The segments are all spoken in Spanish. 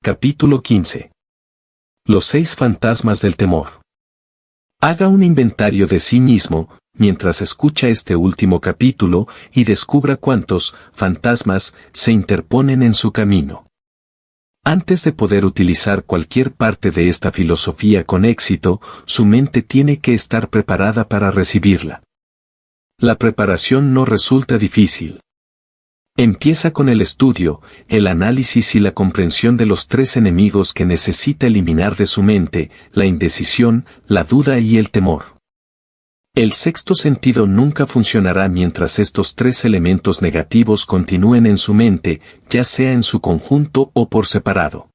Capítulo 15. Los 6 fantasmas del temor. Haga un inventario de sí mismo, mientras escucha este último capítulo, y descubra cuántos fantasmas se interponen en su camino. Antes de poder utilizar cualquier parte de esta filosofía con éxito, su mente tiene que estar preparada para recibirla. La preparación no resulta difícil. Empieza con el estudio, el análisis y la comprensión de los 3 enemigos que necesita eliminar de su mente: la indecisión, la duda y el temor. El sexto sentido nunca funcionará mientras estos 3 elementos negativos continúen en su mente, ya sea en su conjunto o por separado.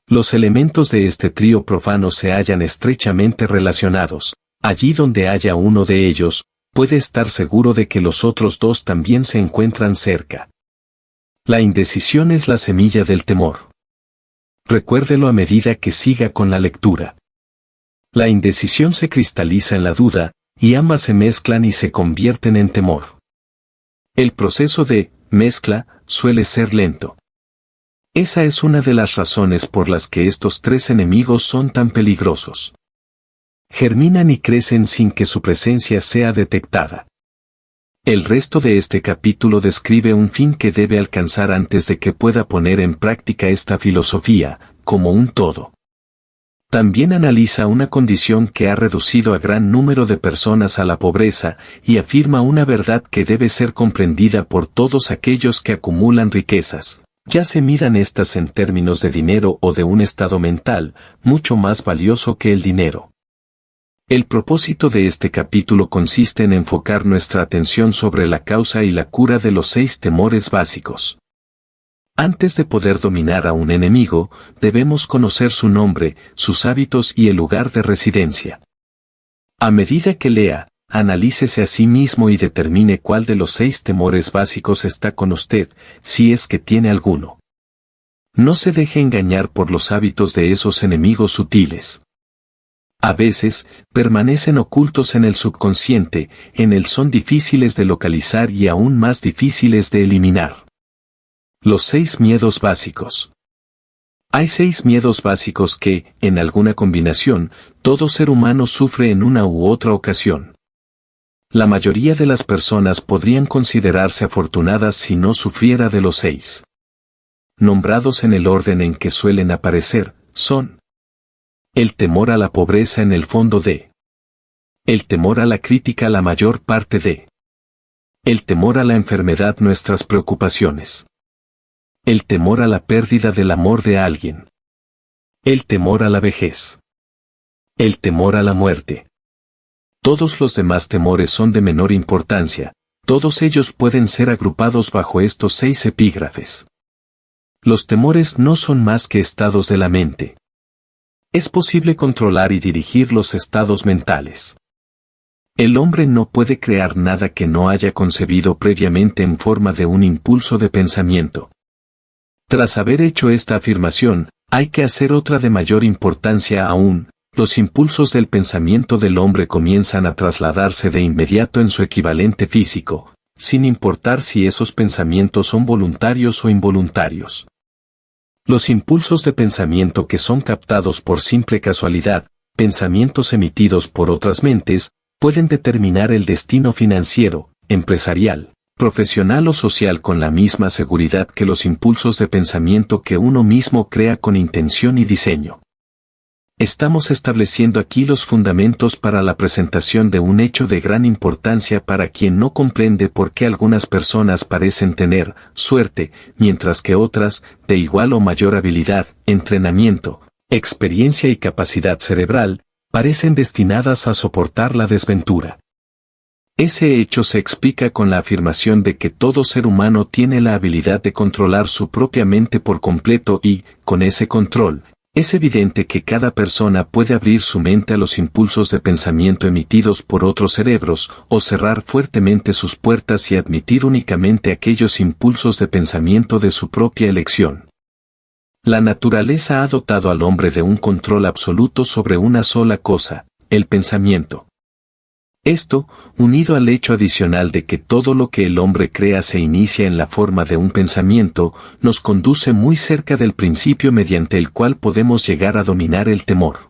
Los elementos de este trío profano se hallan estrechamente relacionados. Allí donde haya uno de ellos, puede estar seguro de que los otros 2 también se encuentran cerca. La indecisión es la semilla del temor. Recuérdelo a medida que siga con la lectura. La indecisión se cristaliza en la duda, y ambas se mezclan y se convierten en temor. El proceso de mezcla suele ser lento. Esa es una de las razones por las que estos 3 enemigos son tan peligrosos. Germinan y crecen sin que su presencia sea detectada. El resto de este capítulo describe un fin que debe alcanzar antes de que pueda poner en práctica esta filosofía, como un todo. También analiza una condición que ha reducido a gran número de personas a la pobreza, y afirma una verdad que debe ser comprendida por todos aquellos que acumulan riquezas, ya se midan estas en términos de dinero o de un estado mental, mucho más valioso que el dinero. El propósito de este capítulo consiste en enfocar nuestra atención sobre la causa y la cura de los 6 temores básicos. Antes de poder dominar a un enemigo, debemos conocer su nombre, sus hábitos y el lugar de residencia. A medida que lea, analícese a sí mismo y determine cuál de los 6 temores básicos está con usted, si es que tiene alguno. No se deje engañar por los hábitos de esos enemigos sutiles. A veces, permanecen ocultos en el subconsciente, son difíciles de localizar y aún más difíciles de eliminar. Los 6 miedos básicos. Hay 6 miedos básicos que, en alguna combinación, todo ser humano sufre en una u otra ocasión. La mayoría de las personas podrían considerarse afortunadas si no sufriera de los 6. Nombrados en el orden en que suelen aparecer, son: el temor a la pobreza en el fondo de. El temor a la crítica la mayor parte de. El temor a la enfermedad nuestras preocupaciones. El temor a la pérdida del amor de alguien. El temor a la vejez. El temor a la muerte. Todos los demás temores son de menor importancia, todos ellos pueden ser agrupados bajo estos 6 epígrafes. Los temores no son más que estados de la mente. Es posible controlar y dirigir los estados mentales. El hombre no puede crear nada que no haya concebido previamente en forma de un impulso de pensamiento. Tras haber hecho esta afirmación, hay que hacer otra de mayor importancia aún: los impulsos del pensamiento del hombre comienzan a trasladarse de inmediato en su equivalente físico, sin importar si esos pensamientos son voluntarios o involuntarios. Los impulsos de pensamiento que son captados por simple casualidad, pensamientos emitidos por otras mentes, pueden determinar el destino financiero, empresarial, profesional o social con la misma seguridad que los impulsos de pensamiento que uno mismo crea con intención y diseño. Estamos estableciendo aquí los fundamentos para la presentación de un hecho de gran importancia para quien no comprende por qué algunas personas parecen tener suerte, mientras que otras, de igual o mayor habilidad, entrenamiento, experiencia y capacidad cerebral, parecen destinadas a soportar la desventura. Ese hecho se explica con la afirmación de que todo ser humano tiene la habilidad de controlar su propia mente por completo y, con ese control, es evidente que cada persona puede abrir su mente a los impulsos de pensamiento emitidos por otros cerebros, o cerrar fuertemente sus puertas y admitir únicamente aquellos impulsos de pensamiento de su propia elección. La naturaleza ha dotado al hombre de un control absoluto sobre una sola cosa: el pensamiento. Esto, unido al hecho adicional de que todo lo que el hombre crea se inicia en la forma de un pensamiento, nos conduce muy cerca del principio mediante el cual podemos llegar a dominar el temor.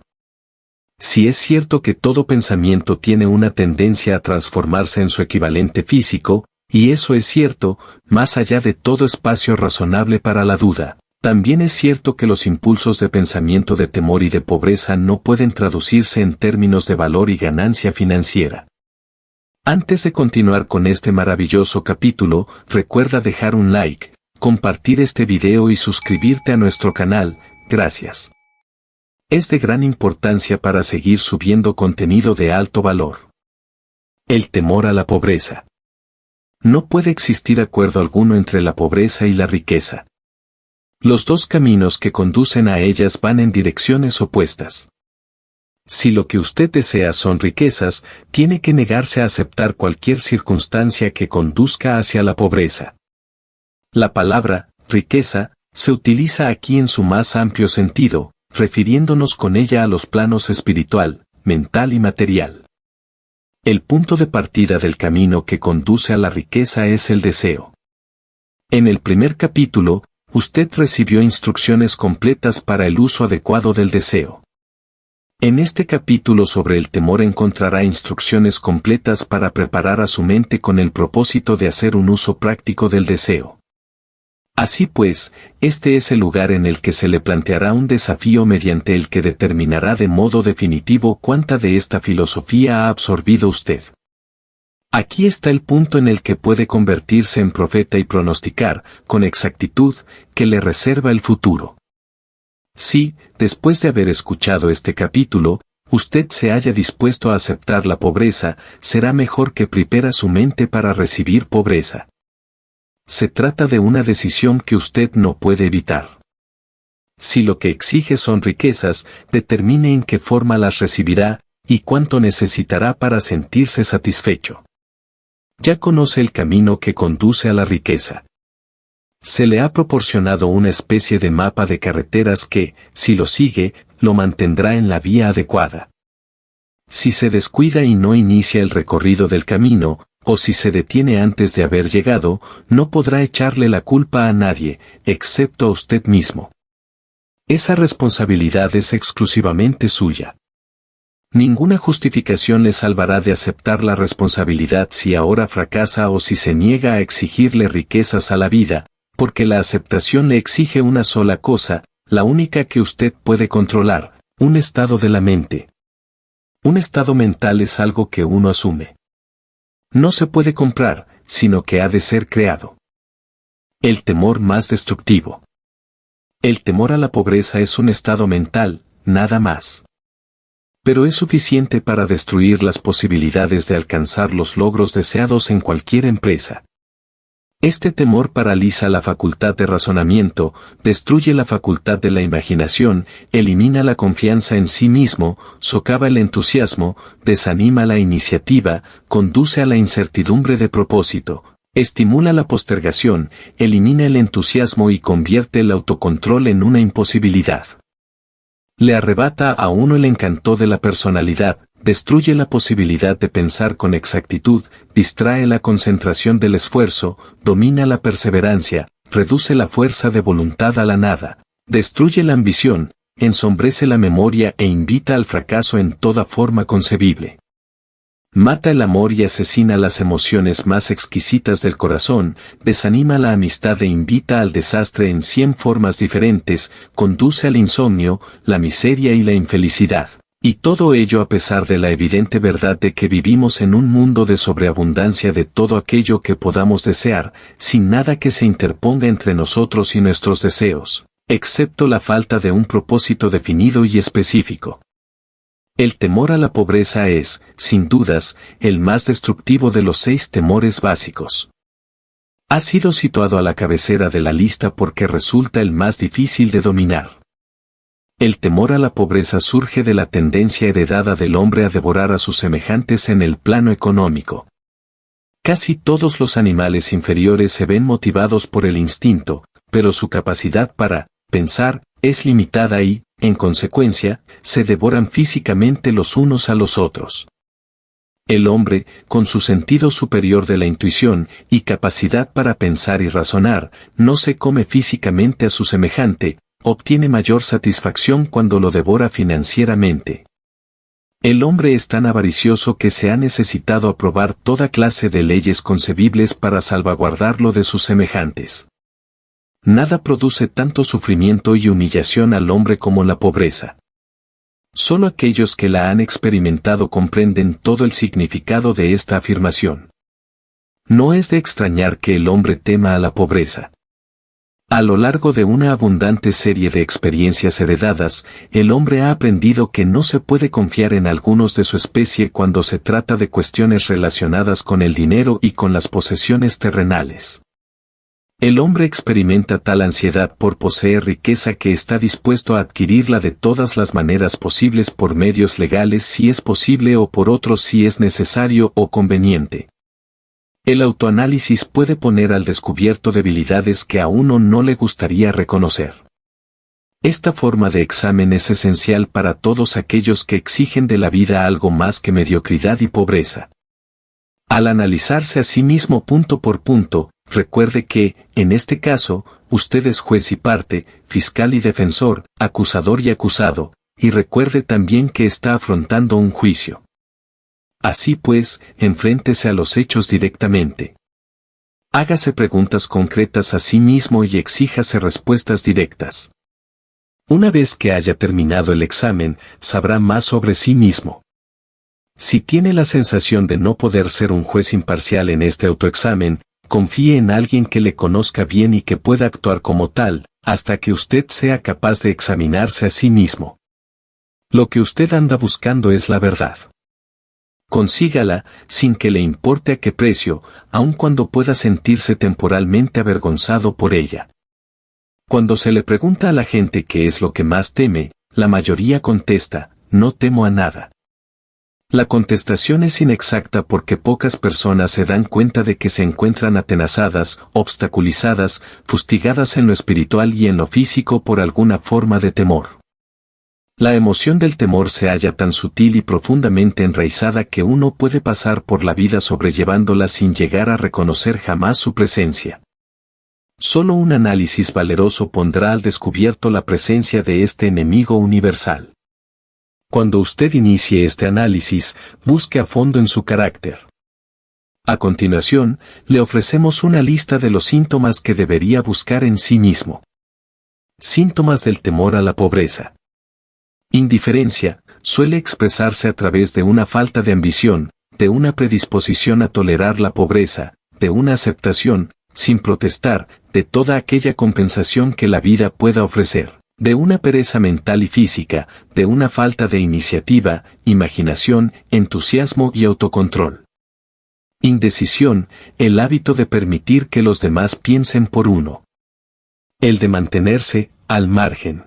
Si es cierto que todo pensamiento tiene una tendencia a transformarse en su equivalente físico, y eso es cierto, más allá de todo espacio razonable para la duda, también es cierto que los impulsos de pensamiento de temor y de pobreza no pueden traducirse en términos de valor y ganancia financiera. Antes de continuar con este maravilloso capítulo, recuerda dejar un like, compartir este video y suscribirte a nuestro canal, gracias. Es de gran importancia para seguir subiendo contenido de alto valor. El temor a la pobreza. No puede existir acuerdo alguno entre la pobreza y la riqueza. Los dos caminos que conducen a ellas van en direcciones opuestas. Si lo que usted desea son riquezas, tiene que negarse a aceptar cualquier circunstancia que conduzca hacia la pobreza. La palabra, riqueza, se utiliza aquí en su más amplio sentido, refiriéndonos con ella a los planos espiritual, mental y material. El punto de partida del camino que conduce a la riqueza es el deseo. En el primer capítulo, usted recibió instrucciones completas para el uso adecuado del deseo. En este capítulo sobre el temor encontrará instrucciones completas para preparar a su mente con el propósito de hacer un uso práctico del deseo. Así pues, este es el lugar en el que se le planteará un desafío mediante el que determinará de modo definitivo cuánta de esta filosofía ha absorbido usted. Aquí está el punto en el que puede convertirse en profeta y pronosticar, con exactitud, que le reserva el futuro. Si, después de haber escuchado este capítulo, usted se haya dispuesto a aceptar la pobreza, será mejor que prepara su mente para recibir pobreza. Se trata de una decisión que usted no puede evitar. Si lo que exige son riquezas, determine en qué forma las recibirá, y cuánto necesitará para sentirse satisfecho. Ya conoce el camino que conduce a la riqueza. Se le ha proporcionado una especie de mapa de carreteras que, si lo sigue, lo mantendrá en la vía adecuada. Si se descuida y no inicia el recorrido del camino, o si se detiene antes de haber llegado, no podrá echarle la culpa a nadie, excepto a usted mismo. Esa responsabilidad es exclusivamente suya. Ninguna justificación le salvará de aceptar la responsabilidad si ahora fracasa o si se niega a exigirle riquezas a la vida, porque la aceptación le exige una sola cosa, la única que usted puede controlar, un estado de la mente. Un estado mental es algo que uno asume. No se puede comprar, sino que ha de ser creado. El temor más destructivo. El temor a la pobreza es un estado mental, nada más. Pero es suficiente para destruir las posibilidades de alcanzar los logros deseados en cualquier empresa. Este temor paraliza la facultad de razonamiento, destruye la facultad de la imaginación, elimina la confianza en sí mismo, socava el entusiasmo, desanima la iniciativa, conduce a la incertidumbre de propósito, estimula la postergación, elimina el entusiasmo y convierte el autocontrol en una imposibilidad. Le arrebata a uno el encanto de la personalidad, destruye la posibilidad de pensar con exactitud, distrae la concentración del esfuerzo, domina la perseverancia, reduce la fuerza de voluntad a la nada, destruye la ambición, ensombrece la memoria e invita al fracaso en toda forma concebible. Mata el amor y asesina las emociones más exquisitas del corazón, desanima la amistad e invita al desastre en 100 formas diferentes, conduce al insomnio, la miseria y la infelicidad. Y todo ello a pesar de la evidente verdad de que vivimos en un mundo de sobreabundancia de todo aquello que podamos desear, sin nada que se interponga entre nosotros y nuestros deseos, excepto la falta de un propósito definido y específico. El temor a la pobreza es, sin dudas, el más destructivo de los 6 temores básicos. Ha sido situado a la cabecera de la lista porque resulta el más difícil de dominar. El temor a la pobreza surge de la tendencia heredada del hombre a devorar a sus semejantes en el plano económico. Casi todos los animales inferiores se ven motivados por el instinto, pero su capacidad para pensar es limitada y, en consecuencia, se devoran físicamente los unos a los otros. El hombre, con su sentido superior de la intuición y capacidad para pensar y razonar, no se come físicamente a su semejante, obtiene mayor satisfacción cuando lo devora financieramente. El hombre es tan avaricioso que se ha necesitado aprobar toda clase de leyes concebibles para salvaguardarlo de sus semejantes. Nada produce tanto sufrimiento y humillación al hombre como la pobreza. Solo aquellos que la han experimentado comprenden todo el significado de esta afirmación. No es de extrañar que el hombre tema a la pobreza. A lo largo de una abundante serie de experiencias heredadas, el hombre ha aprendido que no se puede confiar en algunos de su especie cuando se trata de cuestiones relacionadas con el dinero y con las posesiones terrenales. El hombre experimenta tal ansiedad por poseer riqueza que está dispuesto a adquirirla de todas las maneras posibles por medios legales si es posible o por otros si es necesario o conveniente. El autoanálisis puede poner al descubierto debilidades que a uno no le gustaría reconocer. Esta forma de examen es esencial para todos aquellos que exigen de la vida algo más que mediocridad y pobreza. Al analizarse a sí mismo punto por punto, recuerde que, en este caso, usted es juez y parte, fiscal y defensor, acusador y acusado, y recuerde también que está afrontando un juicio. Así pues, enfréntese a los hechos directamente. Hágase preguntas concretas a sí mismo y exíjase respuestas directas. Una vez que haya terminado el examen, sabrá más sobre sí mismo. Si tiene la sensación de no poder ser un juez imparcial en este autoexamen, confíe en alguien que le conozca bien y que pueda actuar como tal, hasta que usted sea capaz de examinarse a sí mismo. Lo que usted anda buscando es la verdad. Consígala, sin que le importe a qué precio, aun cuando pueda sentirse temporalmente avergonzado por ella. Cuando se le pregunta a la gente qué es lo que más teme, la mayoría contesta, no temo a nada. La contestación es inexacta porque pocas personas se dan cuenta de que se encuentran atenazadas, obstaculizadas, fustigadas en lo espiritual y en lo físico por alguna forma de temor. La emoción del temor se halla tan sutil y profundamente enraizada que uno puede pasar por la vida sobrellevándola sin llegar a reconocer jamás su presencia. Solo un análisis valeroso pondrá al descubierto la presencia de este enemigo universal. Cuando usted inicie este análisis, busque a fondo en su carácter. A continuación, le ofrecemos una lista de los síntomas que debería buscar en sí mismo. Síntomas del temor a la pobreza. Indiferencia, suele expresarse a través de una falta de ambición, de una predisposición a tolerar la pobreza, de una aceptación, sin protestar, de toda aquella compensación que la vida pueda ofrecer, de una pereza mental y física, de una falta de iniciativa, imaginación, entusiasmo y autocontrol. Indecisión, el hábito de permitir que los demás piensen por uno. El de mantenerse al margen.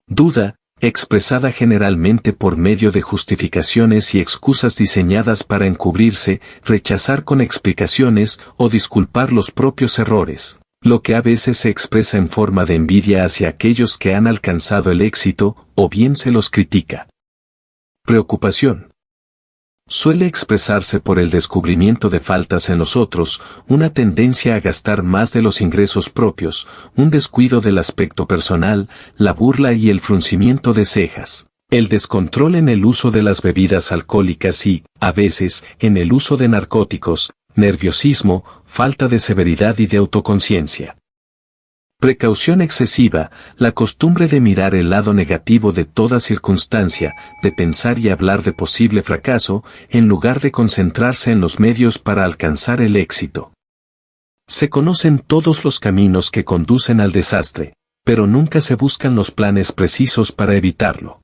Duda, expresada generalmente por medio de justificaciones y excusas diseñadas para encubrirse, rechazar con explicaciones o disculpar los propios errores, lo que a veces se expresa en forma de envidia hacia aquellos que han alcanzado el éxito, o bien se los critica. Preocupación. Suele expresarse por el descubrimiento de faltas en los otros, una tendencia a gastar más de los ingresos propios, un descuido del aspecto personal, la burla y el fruncimiento de cejas, el descontrol en el uso de las bebidas alcohólicas y, a veces, en el uso de narcóticos, nerviosismo, falta de severidad y de autoconciencia. Precaución excesiva, la costumbre de mirar el lado negativo de toda circunstancia, de pensar y hablar de posible fracaso, en lugar de concentrarse en los medios para alcanzar el éxito. Se conocen todos los caminos que conducen al desastre, pero nunca se buscan los planes precisos para evitarlo.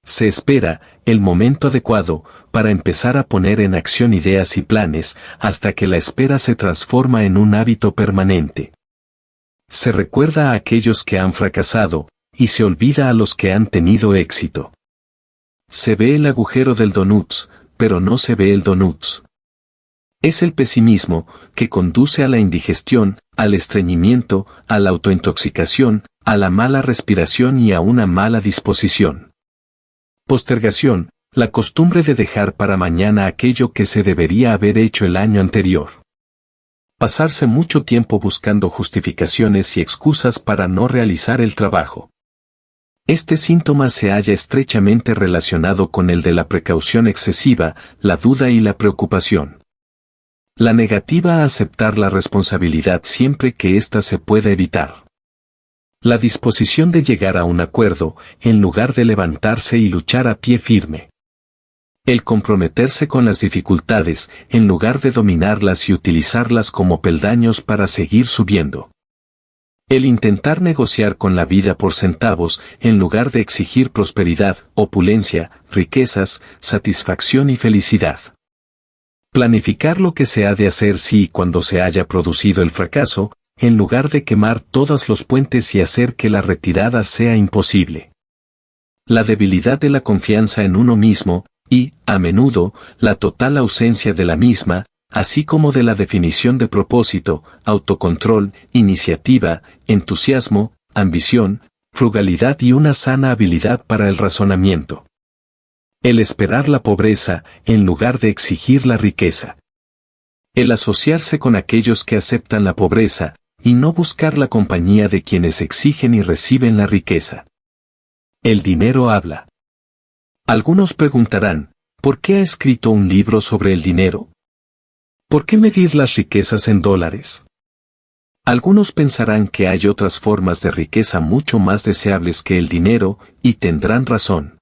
Se espera el momento adecuado para empezar a poner en acción ideas y planes, hasta que la espera se transforma en un hábito permanente. Se recuerda a aquellos que han fracasado, y se olvida a los que han tenido éxito. Se ve el agujero del donuts, pero no se ve el donuts. Es el pesimismo, que conduce a la indigestión, al estreñimiento, a la autointoxicación, a la mala respiración y a una mala disposición. Postergación, La costumbre de dejar para mañana aquello que se debería haber hecho el año anterior. Pasarse mucho tiempo buscando justificaciones y excusas para no realizar el trabajo. Este síntoma se halla estrechamente relacionado con el de la precaución excesiva, la duda y la preocupación. La negativa a aceptar la responsabilidad siempre que ésta se pueda evitar. La disposición de llegar a un acuerdo, en lugar de levantarse y luchar a pie firme. El comprometerse con las dificultades, en lugar de dominarlas y utilizarlas como peldaños para seguir subiendo. El intentar negociar con la vida por centavos, en lugar de exigir prosperidad, opulencia, riquezas, satisfacción y felicidad. Planificar lo que se ha de hacer si y cuando se haya producido el fracaso, en lugar de quemar todos los puentes y hacer que la retirada sea imposible. La debilidad de la confianza en uno mismo, y, a menudo, la total ausencia de la misma, así como de la definición de propósito, autocontrol, iniciativa, entusiasmo, ambición, frugalidad y una sana habilidad para el razonamiento. El esperar la pobreza, en lugar de exigir la riqueza. El asociarse con aquellos que aceptan la pobreza, y no buscar la compañía de quienes exigen y reciben la riqueza. El dinero habla. Algunos preguntarán, ¿por qué ha escrito un libro sobre el dinero? ¿Por qué medir las riquezas en dólares? Algunos pensarán que hay otras formas de riqueza mucho más deseables que el dinero, y tendrán razón.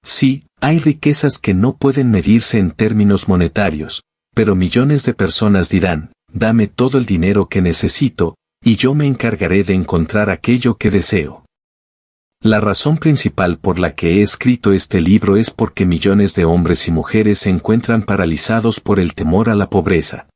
Sí, hay riquezas que no pueden medirse en términos monetarios, pero millones de personas dirán, dame todo el dinero que necesito, y yo me encargaré de encontrar aquello que deseo. La razón principal por la que he escrito este libro es porque millones de hombres y mujeres se encuentran paralizados por el temor a la pobreza.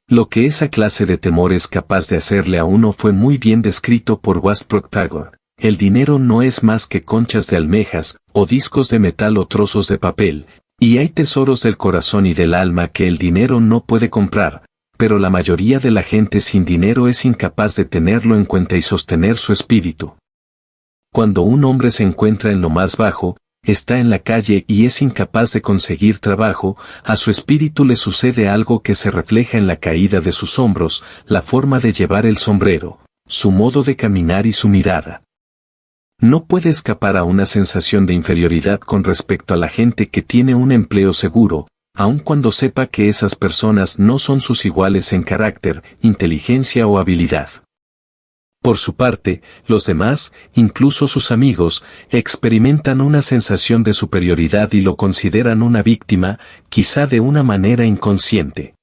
Lo que esa clase de temor es capaz de hacerle a uno fue muy bien descrito por Westbrook Tagore. El dinero no es más que conchas de almejas, o discos de metal o trozos de papel, y hay tesoros del corazón y del alma que el dinero no puede comprar, pero la mayoría de la gente sin dinero es incapaz de tenerlo en cuenta y sostener su espíritu. Cuando un hombre se encuentra en lo más bajo, está en la calle y es incapaz de conseguir trabajo, a su espíritu le sucede algo que se refleja en la caída de sus hombros, la forma de llevar el sombrero, su modo de caminar y su mirada. No puede escapar a una sensación de inferioridad con respecto a la gente que tiene un empleo seguro, aun cuando sepa que esas personas no son sus iguales en carácter, inteligencia o habilidad. Por su parte, los demás, incluso sus amigos, experimentan una sensación de superioridad y lo consideran una víctima, quizá de una manera inconsciente.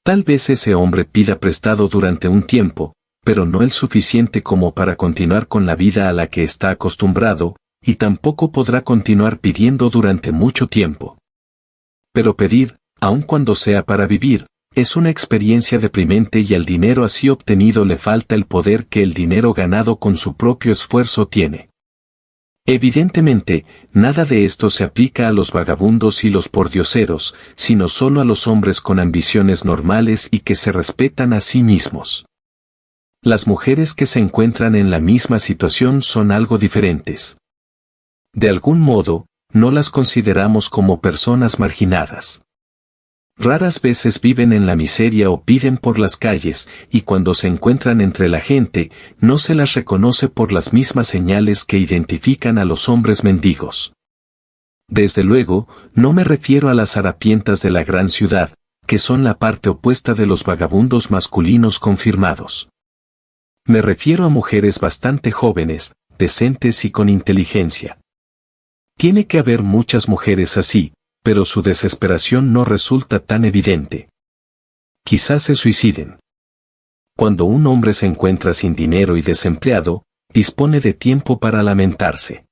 Tal vez ese hombre pida prestado durante un tiempo, pero no el suficiente como para continuar con la vida a la que está acostumbrado, y tampoco podrá continuar pidiendo durante mucho tiempo. Pero pedir, aun cuando sea para vivir, es una experiencia deprimente y al dinero así obtenido le falta el poder que el dinero ganado con su propio esfuerzo tiene. Evidentemente, nada de esto se aplica a los vagabundos y los pordioseros, sino solo a los hombres con ambiciones normales y que se respetan a sí mismos. Las mujeres que se encuentran en la misma situación son algo diferentes. De algún modo, no las consideramos como personas marginadas. Raras veces viven en la miseria o piden por las calles, y cuando se encuentran entre la gente, no se las reconoce por las mismas señales que identifican a los hombres mendigos. Desde luego, no me refiero a las harapientas de la gran ciudad, que son la parte opuesta de los vagabundos masculinos confirmados. Me refiero a mujeres bastante jóvenes, decentes y con inteligencia. Tiene que haber muchas mujeres así, pero su desesperación no resulta tan evidente. Quizás se suiciden. Cuando un hombre se encuentra sin dinero y desempleado, dispone de tiempo para lamentarse.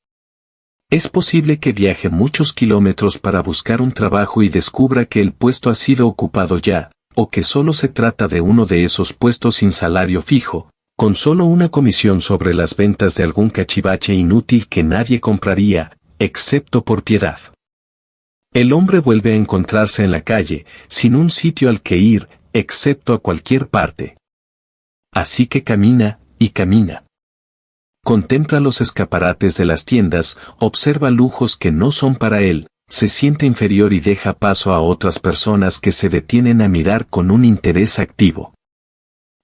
Es posible que viaje muchos kilómetros para buscar un trabajo y descubra que el puesto ha sido ocupado ya, o que solo se trata de uno de esos puestos sin salario fijo, con solo una comisión sobre las ventas de algún cachivache inútil que nadie compraría, excepto por piedad. El hombre vuelve a encontrarse en la calle, sin un sitio al que ir, excepto a cualquier parte. Así que camina, y camina. Contempla los escaparates de las tiendas, observa lujos que no son para él, se siente inferior y deja paso a otras personas que se detienen a mirar con un interés activo.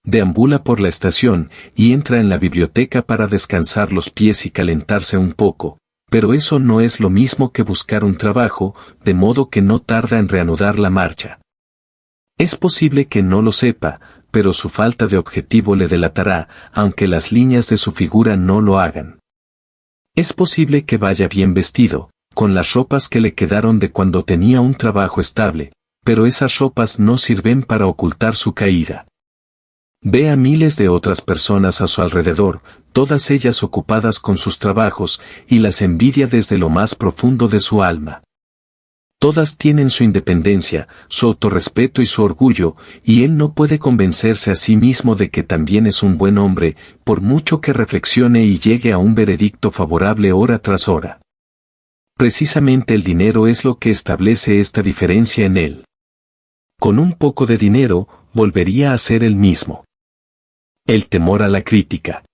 Deambula por la estación y entra en la biblioteca para descansar los pies y calentarse un poco, pero eso no es lo mismo que buscar un trabajo, de modo que no tarda en reanudar la marcha. Es posible que no lo sepa, pero su falta de objetivo le delatará, aunque las líneas de su figura no lo hagan. Es posible que vaya bien vestido, con las ropas que le quedaron de cuando tenía un trabajo estable, pero esas ropas no sirven para ocultar su caída. Ve a miles de otras personas a su alrededor, todas ellas ocupadas con sus trabajos, y las envidia desde lo más profundo de su alma. Todas tienen su independencia, su autorrespeto y su orgullo, y él no puede convencerse a sí mismo de que también es un buen hombre, por mucho que reflexione y llegue a un veredicto favorable hora tras hora. Precisamente el dinero es lo que establece esta diferencia en él. Con un poco de dinero, volvería a ser el mismo. El temor a la crítica.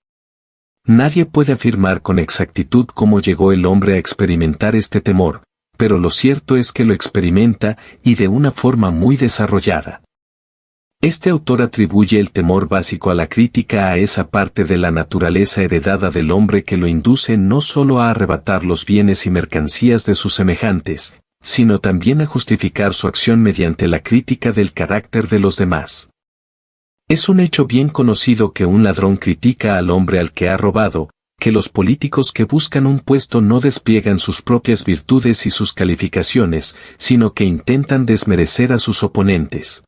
Nadie puede afirmar con exactitud cómo llegó el hombre a experimentar este temor, pero lo cierto es que lo experimenta y de una forma muy desarrollada. Este autor atribuye el temor básico a la crítica a esa parte de la naturaleza heredada del hombre que lo induce no solo a arrebatar los bienes y mercancías de sus semejantes, sino también a justificar su acción mediante la crítica del carácter de los demás. Es un hecho bien conocido que un ladrón critica al hombre al que ha robado, que los políticos que buscan un puesto no despliegan sus propias virtudes y sus calificaciones, sino que intentan desmerecer a sus oponentes.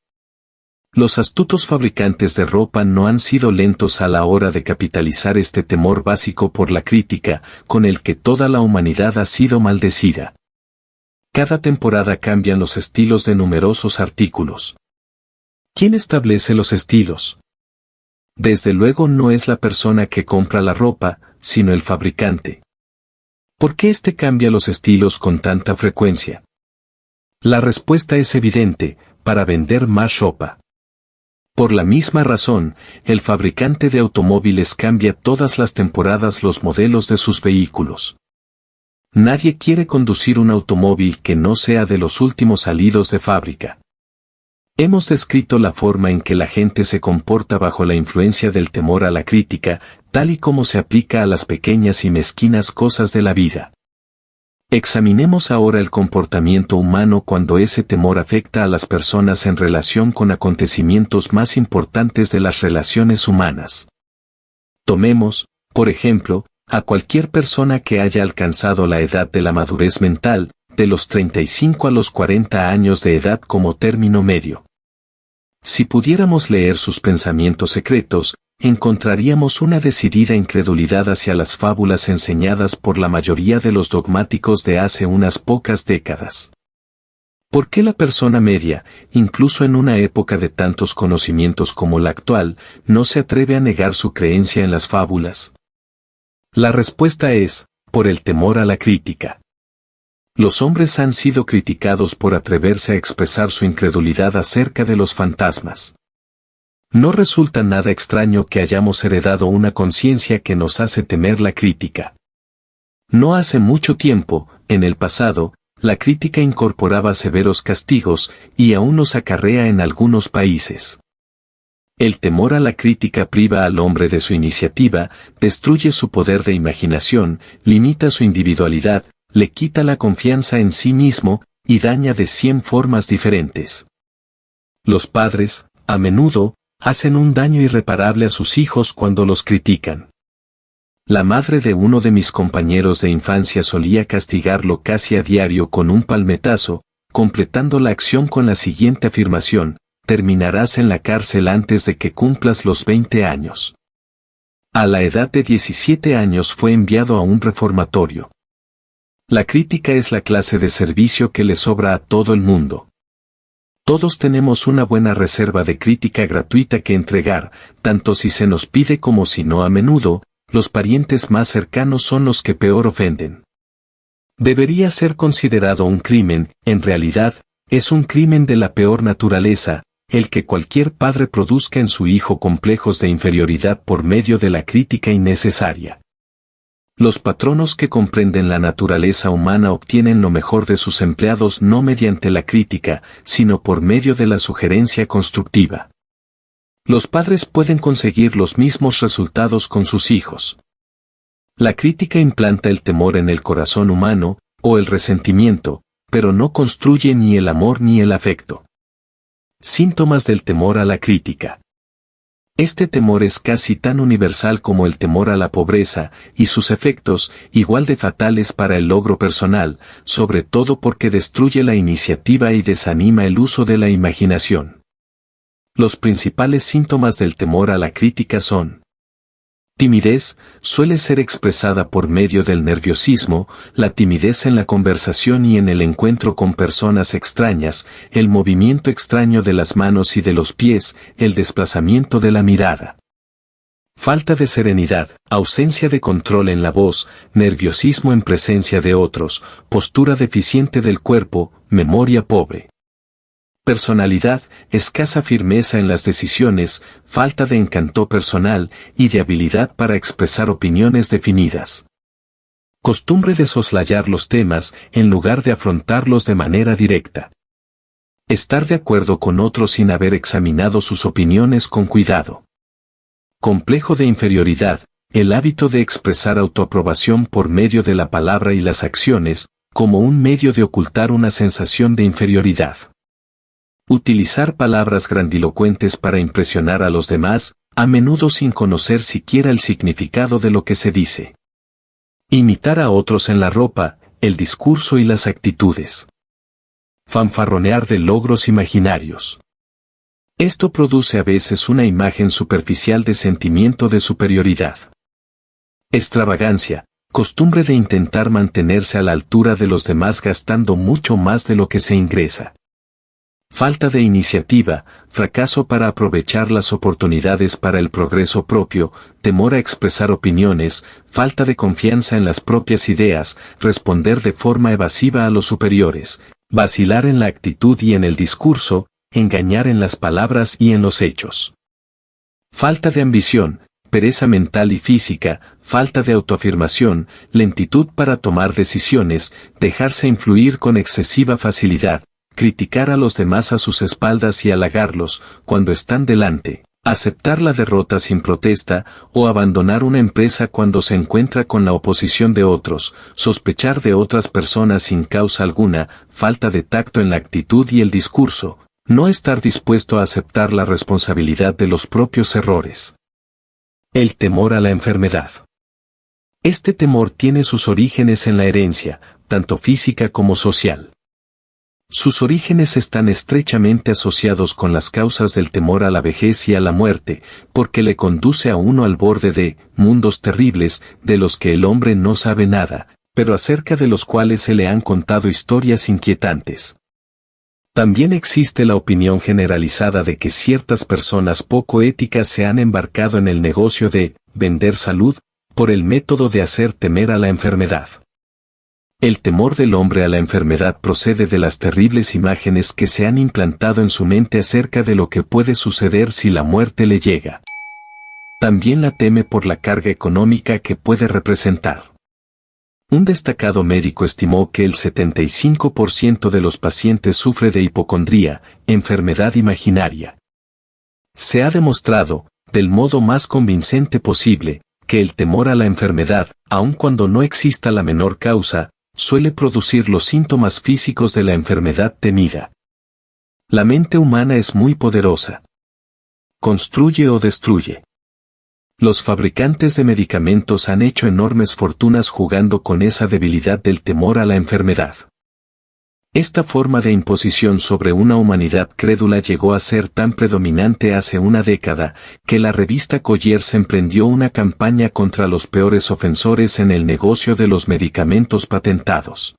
Los astutos fabricantes de ropa no han sido lentos a la hora de capitalizar este temor básico por la crítica, con el que toda la humanidad ha sido maldecida. Cada temporada cambian los estilos de numerosos artículos. ¿Quién establece los estilos? Desde luego no es la persona que compra la ropa, sino el fabricante. ¿Por qué éste cambia los estilos con tanta frecuencia? La respuesta es evidente: para vender más ropa. Por la misma razón, el fabricante de automóviles cambia todas las temporadas los modelos de sus vehículos. Nadie quiere conducir un automóvil que no sea de los últimos salidos de fábrica. Hemos descrito la forma en que la gente se comporta bajo la influencia del temor a la crítica, tal y como se aplica a las pequeñas y mezquinas cosas de la vida. Examinemos ahora el comportamiento humano cuando ese temor afecta a las personas en relación con acontecimientos más importantes de las relaciones humanas. Tomemos, por ejemplo, a cualquier persona que haya alcanzado la edad de la madurez mental, de los 35 a los 40 años de edad como término medio. Si pudiéramos leer sus pensamientos secretos, encontraríamos una decidida incredulidad hacia las fábulas enseñadas por la mayoría de los dogmáticos de hace unas pocas décadas. ¿Por qué la persona media, incluso en una época de tantos conocimientos como la actual, no se atreve a negar su creencia en las fábulas? La respuesta es: por el temor a la crítica. Los hombres han sido criticados por atreverse a expresar su incredulidad acerca de los fantasmas. No resulta nada extraño que hayamos heredado una conciencia que nos hace temer la crítica. No hace mucho tiempo, en el pasado, la crítica incorporaba severos castigos, y aún los acarrea en algunos países. El temor a la crítica priva al hombre de su iniciativa, destruye su poder de imaginación, limita su individualidad, le quita la confianza en sí mismo, y daña de 100 formas diferentes. Los padres, a menudo, hacen un daño irreparable a sus hijos cuando los critican. La madre de uno de mis compañeros de infancia solía castigarlo casi a diario con un palmetazo, completando la acción con la siguiente afirmación: terminarás en la cárcel antes de que cumplas los 20 años. A la edad de 17 años fue enviado a un reformatorio. La crítica es la clase de servicio que le sobra a todo el mundo. Todos tenemos una buena reserva de crítica gratuita que entregar, tanto si se nos pide como si no. A menudo, los parientes más cercanos son los que peor ofenden. Debería ser considerado un crimen, en realidad, es un crimen de la peor naturaleza, el que cualquier padre produzca en su hijo complejos de inferioridad por medio de la crítica innecesaria. Los patronos que comprenden la naturaleza humana obtienen lo mejor de sus empleados no mediante la crítica, sino por medio de la sugerencia constructiva. Los padres pueden conseguir los mismos resultados con sus hijos. La crítica implanta el temor en el corazón humano, o el resentimiento, pero no construye ni el amor ni el afecto. Síntomas del temor a la crítica. Este temor es casi tan universal como el temor a la pobreza, y sus efectos, igual de fatales para el logro personal, sobre todo porque destruye la iniciativa y desanima el uso de la imaginación. Los principales síntomas del temor a la crítica son: timidez, suele ser expresada por medio del nerviosismo, la timidez en la conversación y en el encuentro con personas extrañas, el movimiento extraño de las manos y de los pies, el desplazamiento de la mirada. Falta de serenidad, ausencia de control en la voz, nerviosismo en presencia de otros, postura deficiente del cuerpo, memoria pobre. Personalidad, escasa firmeza en las decisiones, falta de encanto personal y de habilidad para expresar opiniones definidas. Costumbre de soslayar los temas en lugar de afrontarlos de manera directa. Estar de acuerdo con otros sin haber examinado sus opiniones con cuidado. Complejo de inferioridad, el hábito de expresar autoaprobación por medio de la palabra y las acciones, como un medio de ocultar una sensación de inferioridad. Utilizar palabras grandilocuentes para impresionar a los demás, a menudo sin conocer siquiera el significado de lo que se dice. Imitar a otros en la ropa, el discurso y las actitudes. Fanfarronear de logros imaginarios. Esto produce a veces una imagen superficial de sentimiento de superioridad. Extravagancia, costumbre de intentar mantenerse a la altura de los demás gastando mucho más de lo que se ingresa. Falta de iniciativa, fracaso para aprovechar las oportunidades para el progreso propio, temor a expresar opiniones, falta de confianza en las propias ideas, responder de forma evasiva a los superiores, vacilar en la actitud y en el discurso, engañar en las palabras y en los hechos. Falta de ambición, pereza mental y física, falta de autoafirmación, lentitud para tomar decisiones, dejarse influir con excesiva facilidad, criticar a los demás a sus espaldas y halagarlos cuando están delante, aceptar la derrota sin protesta o abandonar una empresa cuando se encuentra con la oposición de otros, sospechar de otras personas sin causa alguna, falta de tacto en la actitud y el discurso, no estar dispuesto a aceptar la responsabilidad de los propios errores. El temor a la enfermedad. Este temor tiene sus orígenes en la herencia, tanto física como social. Sus orígenes están estrechamente asociados con las causas del temor a la vejez y a la muerte, porque le conduce a uno al borde de mundos terribles de los que el hombre no sabe nada, pero acerca de los cuales se le han contado historias inquietantes. También existe la opinión generalizada de que ciertas personas poco éticas se han embarcado en el negocio de vender salud por el método de hacer temer a la enfermedad. El temor del hombre a la enfermedad procede de las terribles imágenes que se han implantado en su mente acerca de lo que puede suceder si la muerte le llega. También la teme por la carga económica que puede representar. Un destacado médico estimó que el 75% de los pacientes sufre de hipocondría, enfermedad imaginaria. Se ha demostrado, del modo más convincente posible, que el temor a la enfermedad, aun cuando no exista la menor causa, suele producir los síntomas físicos de la enfermedad temida. La mente humana es muy poderosa. Construye o destruye. Los fabricantes de medicamentos han hecho enormes fortunas jugando con esa debilidad del temor a la enfermedad. Esta forma de imposición sobre una humanidad crédula llegó a ser tan predominante hace una década, que la revista Colliers emprendió una campaña contra los peores ofensores en el negocio de los medicamentos patentados.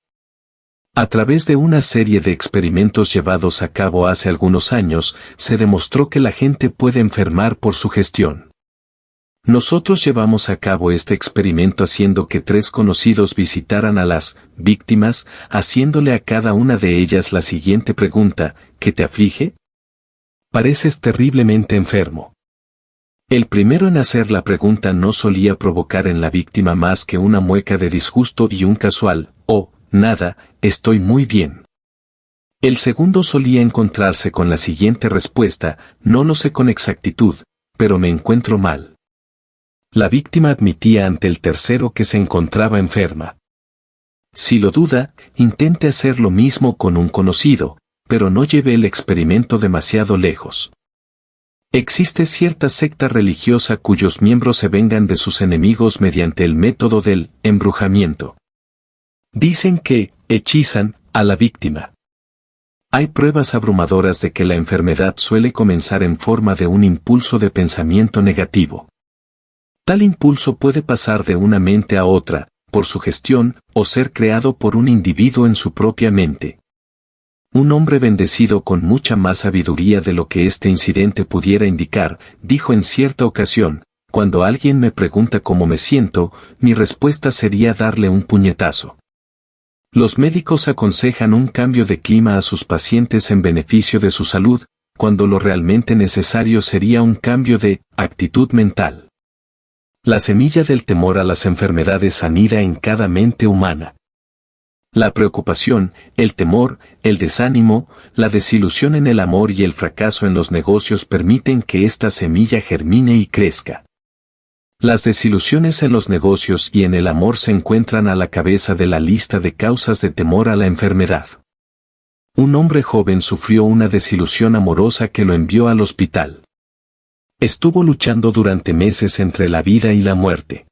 A través de una serie de experimentos llevados a cabo hace algunos años, se demostró que la gente puede enfermar por su gestión. Nosotros llevamos a cabo este experimento haciendo que 3 conocidos visitaran a las víctimas, haciéndole a cada una de ellas la siguiente pregunta: ¿qué te aflige? Pareces terriblemente enfermo. El primero en hacer la pregunta no solía provocar en la víctima más que una mueca de disgusto y un casual, «Oh, nada, estoy muy bien». El segundo solía encontrarse con la siguiente respuesta, «No lo sé con exactitud, pero me encuentro mal». La víctima admitía ante el tercero que se encontraba enferma. Si lo duda, intente hacer lo mismo con un conocido, pero no lleve el experimento demasiado lejos. Existe cierta secta religiosa cuyos miembros se vengan de sus enemigos mediante el método del embrujamiento. Dicen que hechizan a la víctima. Hay pruebas abrumadoras de que la enfermedad suele comenzar en forma de un impulso de pensamiento negativo. Tal impulso puede pasar de una mente a otra, por sugestión, o ser creado por un individuo en su propia mente. Un hombre bendecido con mucha más sabiduría de lo que este incidente pudiera indicar, dijo en cierta ocasión, «Cuando alguien me pregunta cómo me siento, mi respuesta sería darle un puñetazo». Los médicos aconsejan un cambio de clima a sus pacientes en beneficio de su salud, cuando lo realmente necesario sería un cambio de actitud mental. La semilla del temor a las enfermedades anida en cada mente humana. La preocupación, el temor, el desánimo, la desilusión en el amor y el fracaso en los negocios permiten que esta semilla germine y crezca. Las desilusiones en los negocios y en el amor se encuentran a la cabeza de la lista de causas de temor a la enfermedad. Un hombre joven sufrió una desilusión amorosa que lo envió al hospital. Estuvo luchando durante meses entre la vida y la muerte.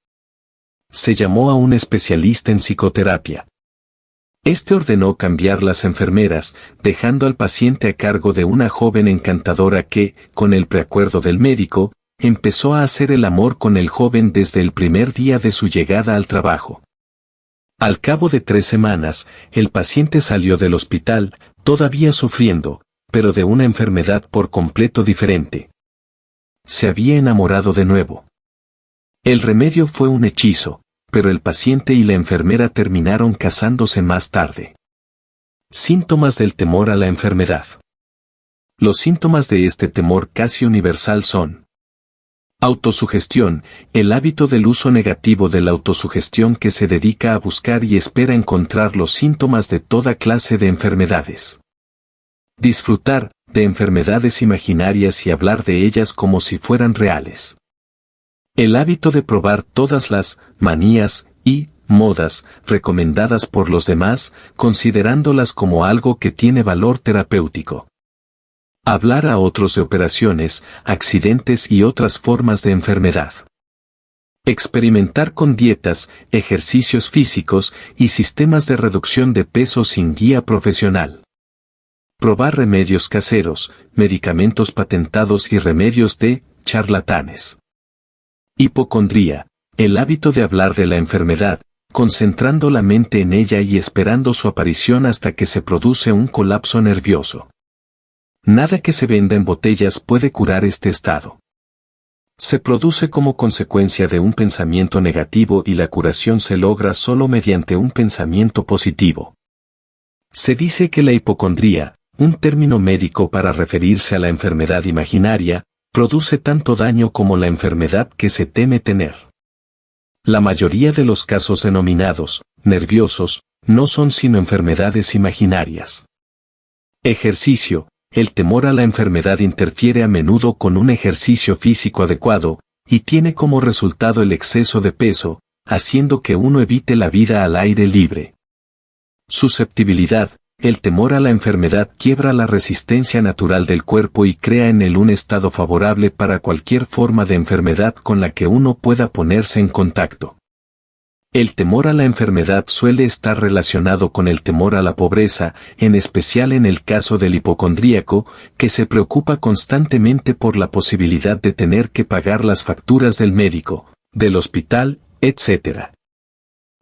Se llamó a un especialista en psicoterapia. Este ordenó cambiar las enfermeras, dejando al paciente a cargo de una joven encantadora que, con el preacuerdo del médico, empezó a hacer el amor con el joven desde el primer día de su llegada al trabajo. Al cabo de 3 semanas, el paciente salió del hospital, todavía sufriendo, pero de una enfermedad por completo diferente. Se había enamorado de nuevo. El remedio fue un hechizo, pero el paciente y la enfermera terminaron casándose más tarde. Síntomas del temor a la enfermedad. Los síntomas de este temor casi universal son: autosugestión, el hábito del uso negativo de la autosugestión que se dedica a buscar y espera encontrar los síntomas de toda clase de enfermedades. Disfrutar de enfermedades imaginarias y hablar de ellas como si fueran reales. El hábito de probar todas las manías y modas recomendadas por los demás, considerándolas como algo que tiene valor terapéutico. Hablar a otros de operaciones, accidentes y otras formas de enfermedad. Experimentar con dietas, ejercicios físicos y sistemas de reducción de peso sin guía profesional. Probar remedios caseros, medicamentos patentados y remedios de charlatanes. Hipocondría, el hábito de hablar de la enfermedad, concentrando la mente en ella y esperando su aparición hasta que se produce un colapso nervioso. Nada que se venda en botellas puede curar este estado. Se produce como consecuencia de un pensamiento negativo y la curación se logra solo mediante un pensamiento positivo. Se dice que la hipocondría, un término médico para referirse a la enfermedad imaginaria, produce tanto daño como la enfermedad que se teme tener. La mayoría de los casos denominados nerviosos no son sino enfermedades imaginarias. Ejercicio. El temor a la enfermedad interfiere a menudo con un ejercicio físico adecuado, y tiene como resultado el exceso de peso, haciendo que uno evite la vida al aire libre. Susceptibilidad. El temor a la enfermedad quiebra la resistencia natural del cuerpo y crea en él un estado favorable para cualquier forma de enfermedad con la que uno pueda ponerse en contacto. El temor a la enfermedad suele estar relacionado con el temor a la pobreza, en especial en el caso del hipocondríaco, que se preocupa constantemente por la posibilidad de tener que pagar las facturas del médico, del hospital, etc.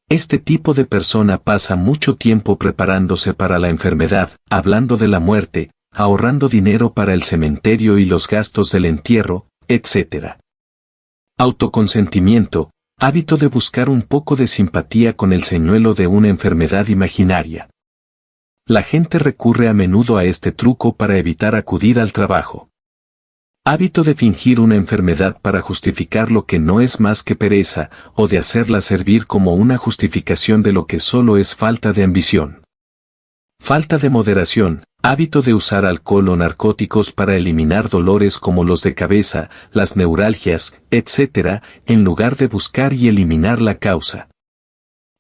Este tipo de persona pasa mucho tiempo preparándose para la enfermedad, hablando de la muerte, ahorrando dinero para el cementerio y los gastos del entierro, etc. Autoconsentimiento, hábito de buscar un poco de simpatía con el señuelo de una enfermedad imaginaria. La gente recurre a menudo a este truco para evitar acudir al trabajo. Hábito de fingir una enfermedad para justificar lo que no es más que pereza, o de hacerla servir como una justificación de lo que solo es falta de ambición. Falta de moderación, hábito de usar alcohol o narcóticos para eliminar dolores como los de cabeza, las neuralgias, etc., en lugar de buscar y eliminar la causa.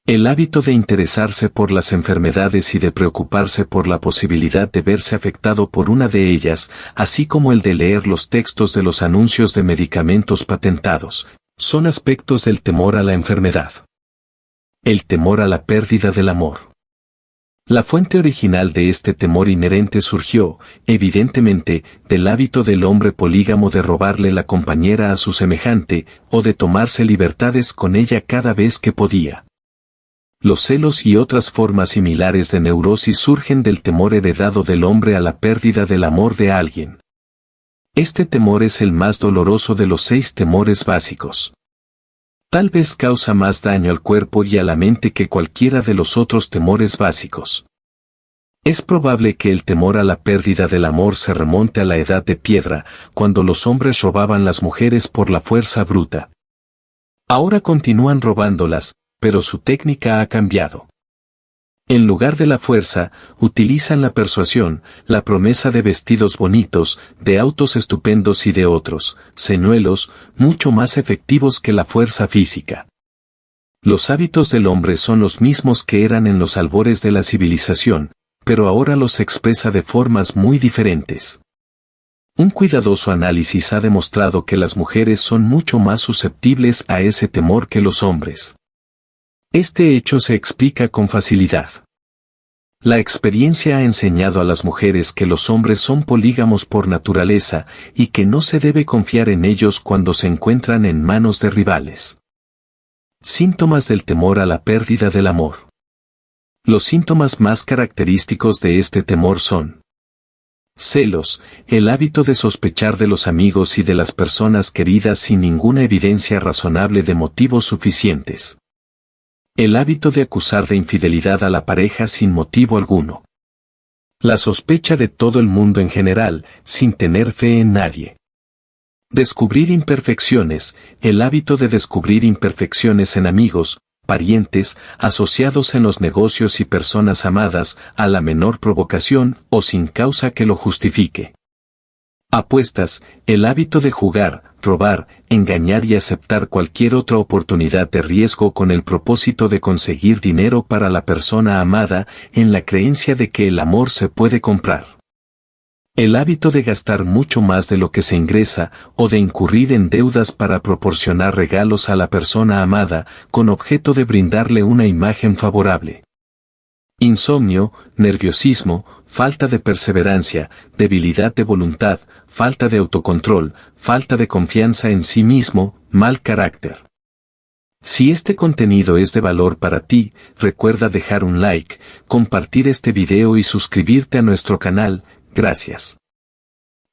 El hábito de interesarse por las enfermedades y de preocuparse por la posibilidad de verse afectado por una de ellas, así como el de leer los textos de los anuncios de medicamentos patentados, son aspectos del temor a la enfermedad. El temor a la pérdida del amor. La fuente original de este temor inherente surgió, evidentemente, del hábito del hombre polígamo de robarle la compañera a su semejante, o de tomarse libertades con ella cada vez que podía. Los celos y otras formas similares de neurosis surgen del temor heredado del hombre a la pérdida del amor de alguien. Este temor es el más doloroso de los 6 temores básicos. Tal vez causa más daño al cuerpo y a la mente que cualquiera de los otros temores básicos. Es probable que el temor a la pérdida del amor se remonte a la edad de piedra, cuando los hombres robaban las mujeres por la fuerza bruta. Ahora continúan robándolas, pero su técnica ha cambiado. En lugar de la fuerza, utilizan la persuasión, la promesa de vestidos bonitos, de autos estupendos y de otros, señuelos, mucho más efectivos que la fuerza física. Los hábitos del hombre son los mismos que eran en los albores de la civilización, pero ahora los expresa de formas muy diferentes. Un cuidadoso análisis ha demostrado que las mujeres son mucho más susceptibles a ese temor que los hombres. Este hecho se explica con facilidad. La experiencia ha enseñado a las mujeres que los hombres son polígamos por naturaleza y que no se debe confiar en ellos cuando se encuentran en manos de rivales. Síntomas del temor a la pérdida del amor. Los síntomas más característicos de este temor son: celos, el hábito de sospechar de los amigos y de las personas queridas sin ninguna evidencia razonable de motivos suficientes. El hábito de acusar de infidelidad a la pareja sin motivo alguno. La sospecha de todo el mundo en general, sin tener fe en nadie. Descubrir imperfecciones, el hábito de descubrir imperfecciones en amigos, parientes, asociados en los negocios y personas amadas, a la menor provocación o sin causa que lo justifique. Apuestas, el hábito de jugar, robar, engañar y aceptar cualquier otra oportunidad de riesgo con el propósito de conseguir dinero para la persona amada, en la creencia de que el amor se puede comprar. El hábito de gastar mucho más de lo que se ingresa, o de incurrir en deudas para proporcionar regalos a la persona amada, con objeto de brindarle una imagen favorable. Insomnio, nerviosismo, falta de perseverancia, debilidad de voluntad, falta de autocontrol, falta de confianza en sí mismo, mal carácter. Si este contenido es de valor para ti, recuerda dejar un like, compartir este video y suscribirte a nuestro canal, gracias.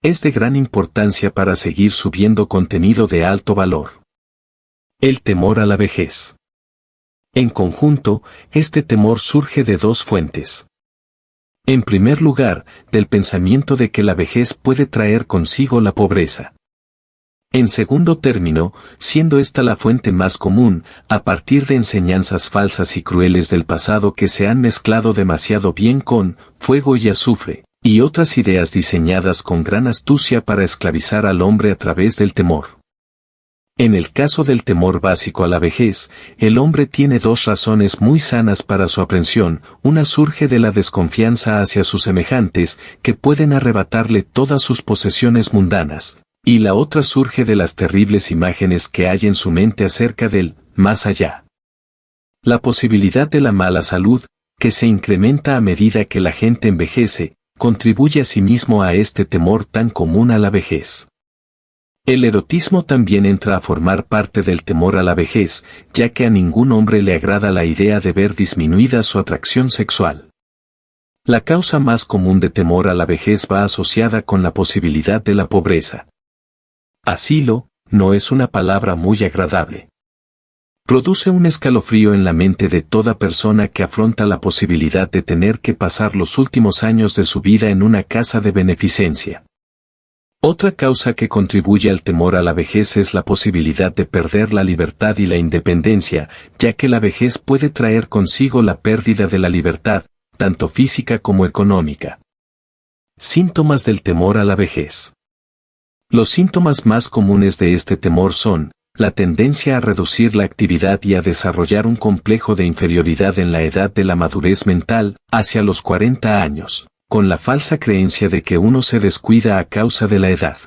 Es de gran importancia para seguir subiendo contenido de alto valor. El temor a la vejez. En conjunto, este temor surge de 2 fuentes. En primer lugar, del pensamiento de que la vejez puede traer consigo la pobreza. En segundo término, siendo esta la fuente más común, a partir de enseñanzas falsas y crueles del pasado que se han mezclado demasiado bien con fuego y azufre, y otras ideas diseñadas con gran astucia para esclavizar al hombre a través del temor. En el caso del temor básico a la vejez, el hombre tiene 2 razones muy sanas para su aprensión: una surge de la desconfianza hacia sus semejantes, que pueden arrebatarle todas sus posesiones mundanas, y la otra surge de las terribles imágenes que hay en su mente acerca del más allá. La posibilidad de la mala salud, que se incrementa a medida que la gente envejece, contribuye asimismo a este temor tan común a la vejez. El erotismo también entra a formar parte del temor a la vejez, ya que a ningún hombre le agrada la idea de ver disminuida su atracción sexual. La causa más común de temor a la vejez va asociada con la posibilidad de la pobreza. Asilo, no es una palabra muy agradable. Produce un escalofrío en la mente de toda persona que afronta la posibilidad de tener que pasar los últimos años de su vida en una casa de beneficencia. Otra causa que contribuye al temor a la vejez es la posibilidad de perder la libertad y la independencia, ya que la vejez puede traer consigo la pérdida de la libertad, tanto física como económica. Síntomas del temor a la vejez. Los síntomas más comunes de este temor son, la tendencia a reducir la actividad y a desarrollar un complejo de inferioridad en la edad de la madurez mental, hacia los 40 años, con la falsa creencia de que uno se descuida a causa de la edad.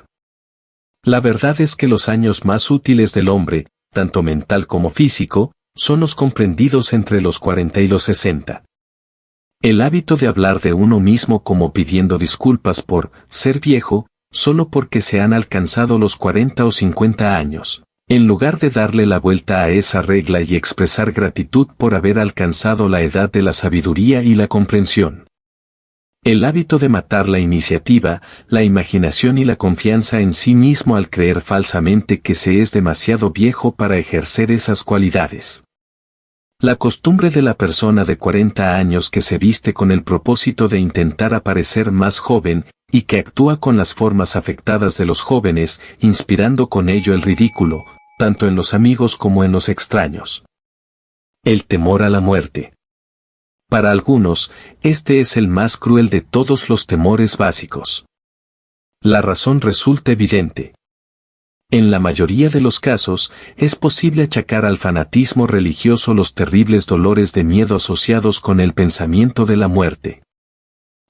La verdad es que los años más útiles del hombre, tanto mental como físico, son los comprendidos entre los 40 y los 60. El hábito de hablar de uno mismo como pidiendo disculpas por ser viejo, solo porque se han alcanzado los 40 o 50 años, en lugar de darle la vuelta a esa regla y expresar gratitud por haber alcanzado la edad de la sabiduría y la comprensión. El hábito de matar la iniciativa, la imaginación y la confianza en sí mismo al creer falsamente que se es demasiado viejo para ejercer esas cualidades. La costumbre de la persona de 40 años que se viste con el propósito de intentar aparecer más joven, y que actúa con las formas afectadas de los jóvenes, inspirando con ello el ridículo, tanto en los amigos como en los extraños. El temor a la muerte. Para algunos, este es el más cruel de todos los temores básicos. La razón resulta evidente. En la mayoría de los casos, es posible achacar al fanatismo religioso los terribles dolores de miedo asociados con el pensamiento de la muerte.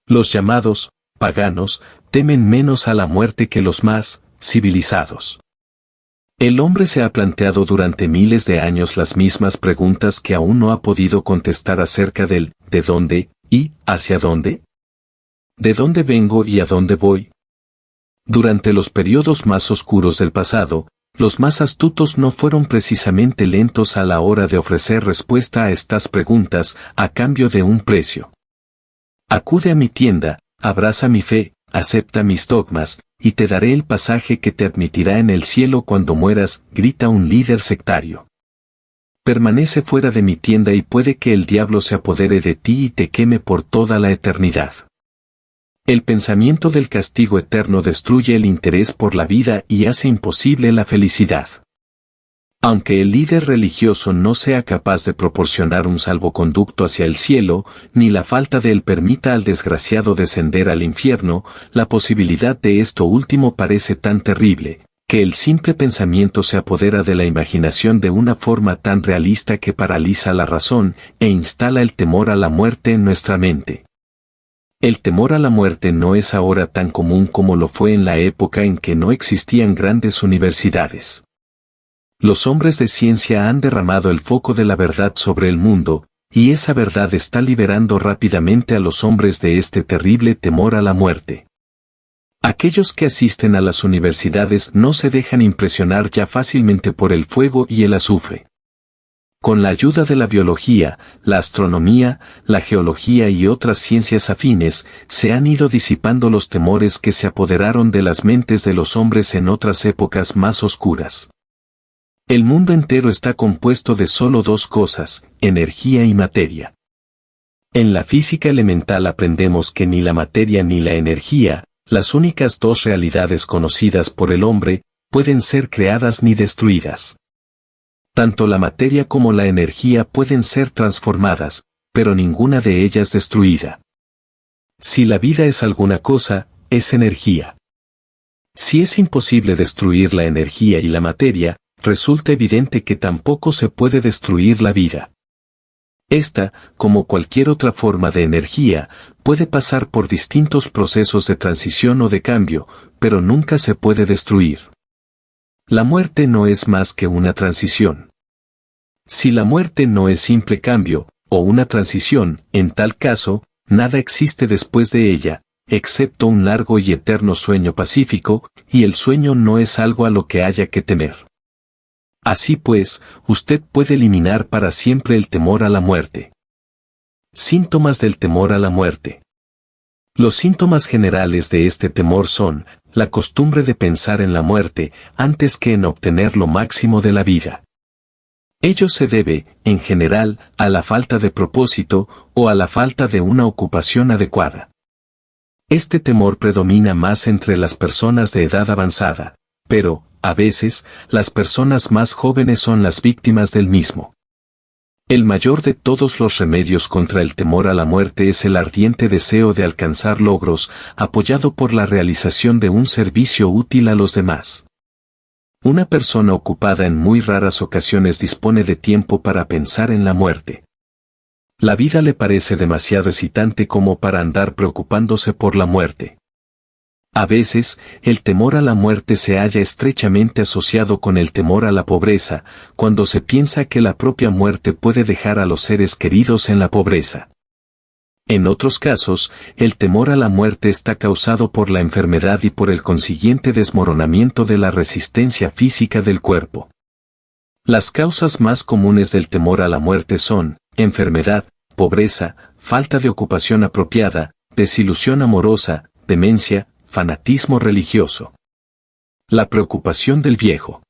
Los llamados paganos temen menos a la muerte que los más civilizados. El hombre se ha planteado durante miles de años las mismas preguntas que aún no ha podido contestar acerca del ¿de dónde y hacia dónde? ¿De dónde vengo y a dónde voy? Durante los periodos más oscuros del pasado, los más astutos no fueron precisamente lentos a la hora de ofrecer respuesta a estas preguntas a cambio de un precio. Acude a mi tienda, abraza mi fe, acepta mis dogmas, y te daré el pasaje que te admitirá en el cielo cuando mueras, grita un líder sectario. Permanece fuera de mi tienda y puede que el diablo se apodere de ti y te queme por toda la eternidad. El pensamiento del castigo eterno destruye el interés por la vida y hace imposible la felicidad. Aunque el líder religioso no sea capaz de proporcionar un salvoconducto hacia el cielo, ni la falta de él permita al desgraciado descender al infierno, la posibilidad de esto último parece tan terrible, que el simple pensamiento se apodera de la imaginación de una forma tan realista que paraliza la razón e instala el temor a la muerte en nuestra mente. El temor a la muerte no es ahora tan común como lo fue en la época en que no existían grandes universidades. Los hombres de ciencia han derramado el foco de la verdad sobre el mundo, y esa verdad está liberando rápidamente a los hombres de este terrible temor a la muerte. Aquellos que asisten a las universidades no se dejan impresionar ya fácilmente por el fuego y el azufre. Con la ayuda de la biología, la astronomía, la geología y otras ciencias afines, se han ido disipando los temores que se apoderaron de las mentes de los hombres en otras épocas más oscuras. El mundo entero está compuesto de solo dos cosas, energía y materia. En la física elemental aprendemos que ni la materia ni la energía, las únicas dos realidades conocidas por el hombre, pueden ser creadas ni destruidas. Tanto la materia como la energía pueden ser transformadas, pero ninguna de ellas destruida. Si la vida es alguna cosa, es energía. Si es imposible destruir la energía y la materia, resulta evidente que tampoco se puede destruir la vida. Esta, como cualquier otra forma de energía, puede pasar por distintos procesos de transición o de cambio, pero nunca se puede destruir. La muerte no es más que una transición. Si la muerte no es simple cambio, o una transición, en tal caso, nada existe después de ella, excepto un largo y eterno sueño pacífico, y el sueño no es algo a lo que haya que temer. Así pues, usted puede eliminar para siempre el temor a la muerte. Síntomas del temor a la muerte. Los síntomas generales de este temor son, la costumbre de pensar en la muerte, antes que en obtener lo máximo de la vida. Ello se debe, en general, a la falta de propósito, o a la falta de una ocupación adecuada. Este temor predomina más entre las personas de edad avanzada, pero, a veces, las personas más jóvenes son las víctimas del mismo. El mayor de todos los remedios contra el temor a la muerte es el ardiente deseo de alcanzar logros, apoyado por la realización de un servicio útil a los demás. Una persona ocupada en muy raras ocasiones dispone de tiempo para pensar en la muerte. La vida le parece demasiado excitante como para andar preocupándose por la muerte. A veces, el temor a la muerte se halla estrechamente asociado con el temor a la pobreza, cuando se piensa que la propia muerte puede dejar a los seres queridos en la pobreza. En otros casos, el temor a la muerte está causado por la enfermedad y por el consiguiente desmoronamiento de la resistencia física del cuerpo. Las causas más comunes del temor a la muerte son enfermedad, pobreza, falta de ocupación apropiada, desilusión amorosa, demencia, fanatismo religioso. La preocupación del viejo.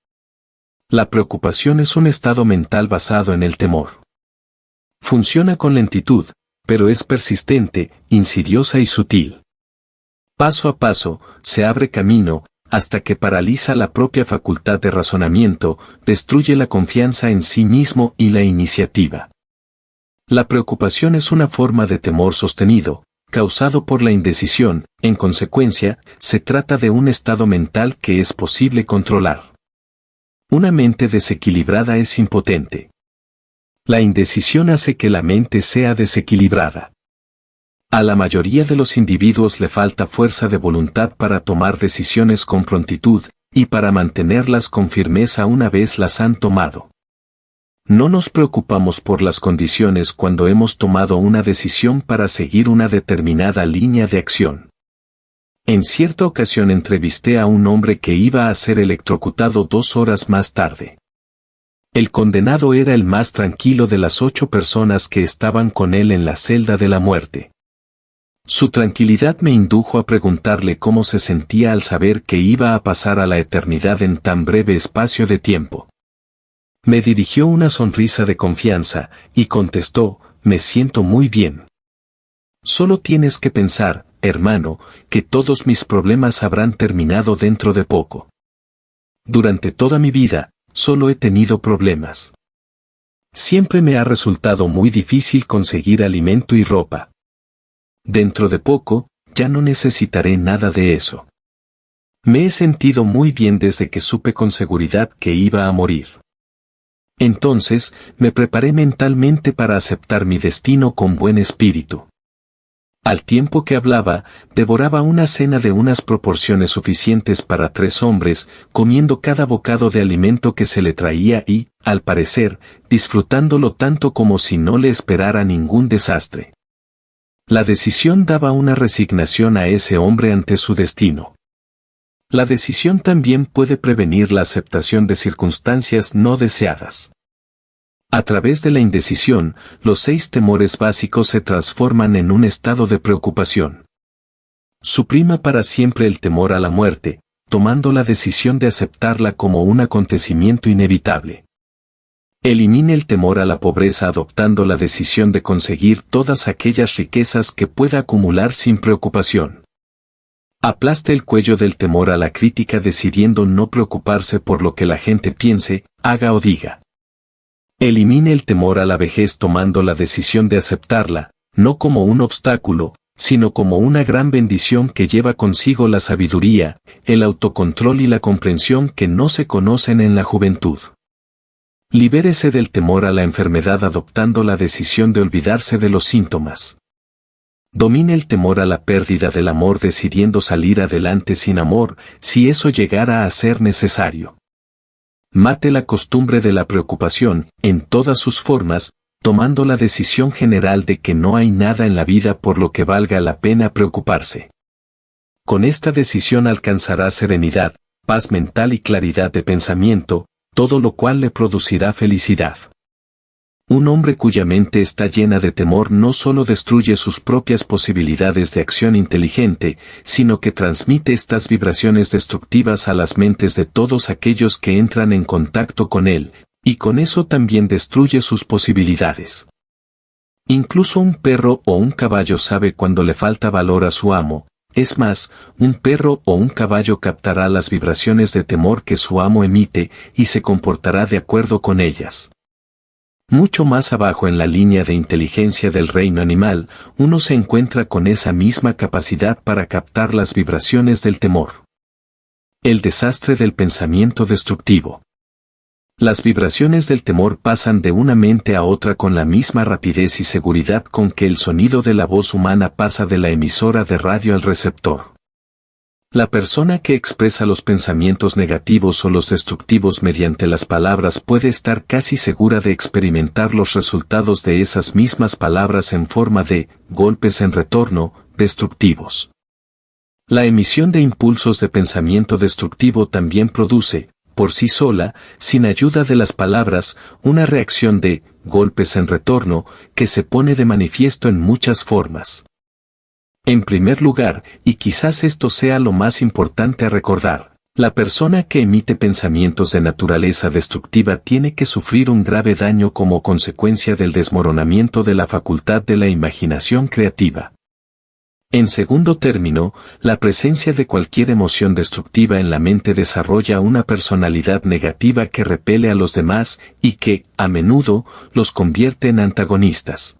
La preocupación es un estado mental basado en el temor. Funciona con lentitud, pero es persistente, insidiosa y sutil. Paso a paso, se abre camino, hasta que paraliza la propia facultad de razonamiento, destruye la confianza en sí mismo y la iniciativa. La preocupación es una forma de temor sostenido, causado por la indecisión, en consecuencia, se trata de un estado mental que es posible controlar. Una mente desequilibrada es impotente. La indecisión hace que la mente sea desequilibrada. A la mayoría de los individuos le falta fuerza de voluntad para tomar decisiones con prontitud, y para mantenerlas con firmeza una vez las han tomado. No nos preocupamos por las condiciones cuando hemos tomado una decisión para seguir una determinada línea de acción. En cierta ocasión entrevisté a un hombre que iba a ser electrocutado 2 horas más tarde. El condenado era el más tranquilo de las 8 personas que estaban con él en la celda de la muerte. Su tranquilidad me indujo a preguntarle cómo se sentía al saber que iba a pasar a la eternidad en tan breve espacio de tiempo. Me dirigió una sonrisa de confianza, y contestó, me siento muy bien. Solo tienes que pensar, hermano, que todos mis problemas habrán terminado dentro de poco. Durante toda mi vida, solo he tenido problemas. Siempre me ha resultado muy difícil conseguir alimento y ropa. Dentro de poco, ya no necesitaré nada de eso. Me he sentido muy bien desde que supe con seguridad que iba a morir. Entonces, me preparé mentalmente para aceptar mi destino con buen espíritu. Al tiempo que hablaba, devoraba una cena de unas proporciones suficientes para 3 hombres, comiendo cada bocado de alimento que se le traía y, al parecer, disfrutándolo tanto como si no le esperara ningún desastre. La decisión daba una resignación a ese hombre ante su destino. La decisión también puede prevenir la aceptación de circunstancias no deseadas. A través de la indecisión, los 6 temores básicos se transforman en un estado de preocupación. Suprima para siempre el temor a la muerte, tomando la decisión de aceptarla como un acontecimiento inevitable. Elimine el temor a la pobreza adoptando la decisión de conseguir todas aquellas riquezas que pueda acumular sin preocupación. Aplaste el cuello del temor a la crítica decidiendo no preocuparse por lo que la gente piense, haga o diga. Elimine el temor a la vejez tomando la decisión de aceptarla, no como un obstáculo, sino como una gran bendición que lleva consigo la sabiduría, el autocontrol y la comprensión que no se conocen en la juventud. Libérese del temor a la enfermedad adoptando la decisión de olvidarse de los síntomas. Domine el temor a la pérdida del amor decidiendo salir adelante sin amor, si eso llegara a ser necesario. Mate la costumbre de la preocupación, en todas sus formas, tomando la decisión general de que no hay nada en la vida por lo que valga la pena preocuparse. Con esta decisión alcanzará serenidad, paz mental y claridad de pensamiento, todo lo cual le producirá felicidad. Un hombre cuya mente está llena de temor no solo destruye sus propias posibilidades de acción inteligente, sino que transmite estas vibraciones destructivas a las mentes de todos aquellos que entran en contacto con él, y con eso también destruye sus posibilidades. Incluso un perro o un caballo sabe cuando le falta valor a su amo, Es más, un perro o un caballo captará las vibraciones de temor que su amo emite y se comportará de acuerdo con ellas. Mucho más abajo en la línea de inteligencia del reino animal, uno se encuentra con esa misma capacidad para captar las vibraciones del temor. El desastre del pensamiento destructivo. Las vibraciones del temor pasan de una mente a otra con la misma rapidez y seguridad con que el sonido de la voz humana pasa de la emisora de radio al receptor. La persona que expresa los pensamientos negativos o los destructivos mediante las palabras puede estar casi segura de experimentar los resultados de esas mismas palabras en forma de golpes en retorno, destructivos. La emisión de impulsos de pensamiento destructivo también produce, por sí sola, sin ayuda de las palabras, una reacción de golpes en retorno que se pone de manifiesto en muchas formas. En primer lugar, y quizás esto sea lo más importante a recordar, la persona que emite pensamientos de naturaleza destructiva tiene que sufrir un grave daño como consecuencia del desmoronamiento de la facultad de la imaginación creativa. En segundo término, la presencia de cualquier emoción destructiva en la mente desarrolla una personalidad negativa que repele a los demás y que, a menudo, los convierte en antagonistas.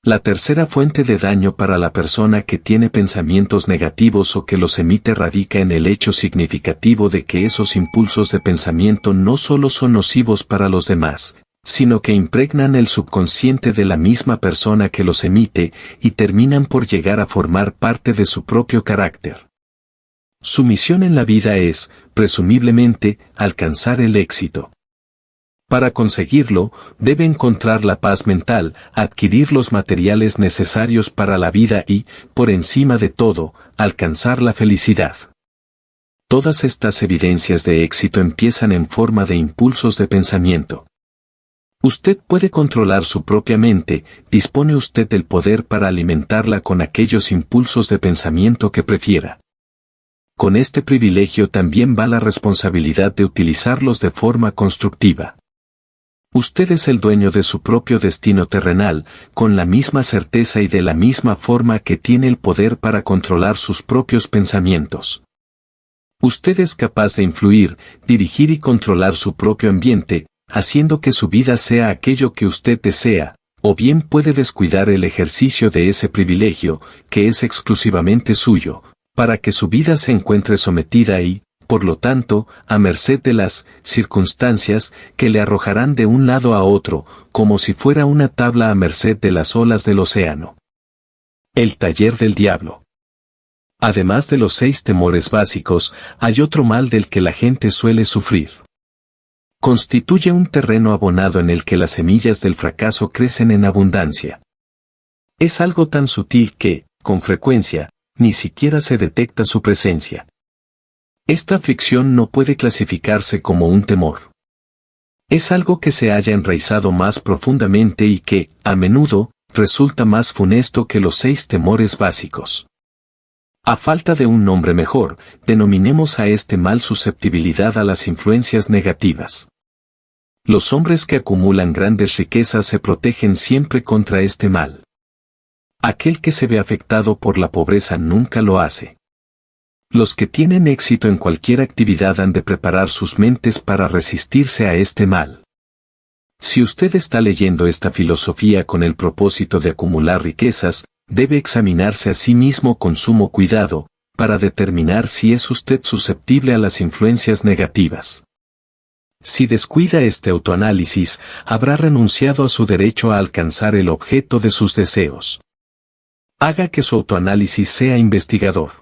La tercera fuente de daño para la persona que tiene pensamientos negativos o que los emite radica en el hecho significativo de que esos impulsos de pensamiento no solo son nocivos para los demás, sino que impregnan el subconsciente de la misma persona que los emite y terminan por llegar a formar parte de su propio carácter. Su misión en la vida es, presumiblemente, alcanzar el éxito. Para conseguirlo, debe encontrar la paz mental, adquirir los materiales necesarios para la vida y, por encima de todo, alcanzar la felicidad. Todas estas evidencias de éxito empiezan en forma de impulsos de pensamiento. Usted puede controlar su propia mente, dispone usted del poder para alimentarla con aquellos impulsos de pensamiento que prefiera. Con este privilegio también va la responsabilidad de utilizarlos de forma constructiva. Usted es el dueño de su propio destino terrenal, con la misma certeza y de la misma forma que tiene el poder para controlar sus propios pensamientos. Usted es capaz de influir, dirigir y controlar su propio ambiente, haciendo que su vida sea aquello que usted desea, o bien puede descuidar el ejercicio de ese privilegio, que es exclusivamente suyo, para que su vida se encuentre sometida y, por lo tanto, a merced de las circunstancias que le arrojarán de un lado a otro, como si fuera una tabla a merced de las olas del océano. El taller del diablo. Además de los 6 temores básicos, hay otro mal del que la gente suele sufrir. Constituye un terreno abonado en el que las semillas del fracaso crecen en abundancia. Es algo tan sutil que, con frecuencia, ni siquiera se detecta su presencia. Esta aflicción no puede clasificarse como un temor. Es algo que se haya enraizado más profundamente y que, a menudo, resulta más funesto que los 6 temores básicos. A falta de un nombre mejor, denominemos a este mal susceptibilidad a las influencias negativas. Los hombres que acumulan grandes riquezas se protegen siempre contra este mal. Aquel que se ve afectado por la pobreza nunca lo hace. Los que tienen éxito en cualquier actividad han de preparar sus mentes para resistirse a este mal. Si usted está leyendo esta filosofía con el propósito de acumular riquezas, debe examinarse a sí mismo con sumo cuidado, para determinar si es usted susceptible a las influencias negativas. Si descuida este autoanálisis, habrá renunciado a su derecho a alcanzar el objeto de sus deseos. Haga que su autoanálisis sea investigador.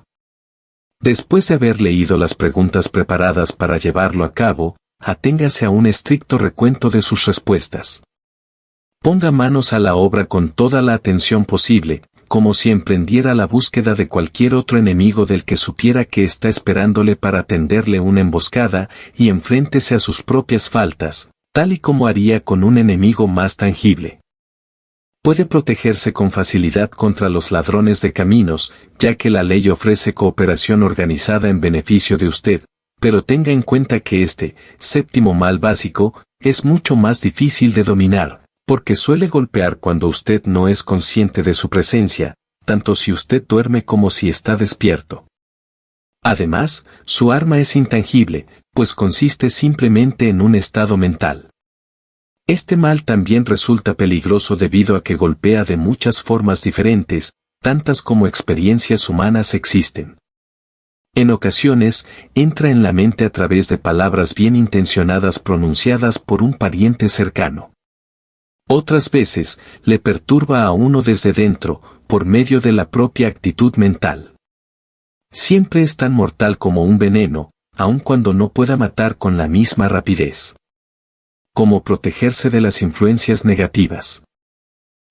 Después de haber leído las preguntas preparadas para llevarlo a cabo, aténgase a un estricto recuento de sus respuestas. Ponga manos a la obra con toda la atención posible, como si emprendiera la búsqueda de cualquier otro enemigo del que supiera que está esperándole para tenderle una emboscada, y enfréntese a sus propias faltas, tal y como haría con un enemigo más tangible. Puede protegerse con facilidad contra los ladrones de caminos, ya que la ley ofrece cooperación organizada en beneficio de usted, pero tenga en cuenta que este, 7º mal básico, es mucho más difícil de dominar, porque suele golpear cuando usted no es consciente de su presencia, tanto si usted duerme como si está despierto. Además, su arma es intangible, pues consiste simplemente en un estado mental. Este mal también resulta peligroso debido a que golpea de muchas formas diferentes, tantas como experiencias humanas existen. En ocasiones, entra en la mente a través de palabras bien intencionadas pronunciadas por un pariente cercano. Otras veces, le perturba a uno desde dentro, por medio de la propia actitud mental. Siempre es tan mortal como un veneno, aun cuando no pueda matar con la misma rapidez. Cómo protegerse de las influencias negativas.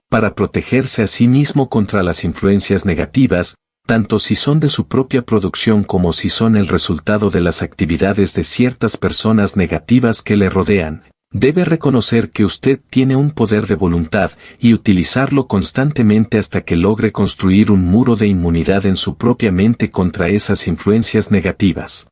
Para protegerse a sí mismo contra las influencias negativas, tanto si son de su propia producción como si son el resultado de las actividades de ciertas personas negativas que le rodean, debe reconocer que usted tiene un poder de voluntad y utilizarlo constantemente hasta que logre construir un muro de inmunidad en su propia mente contra esas influencias negativas.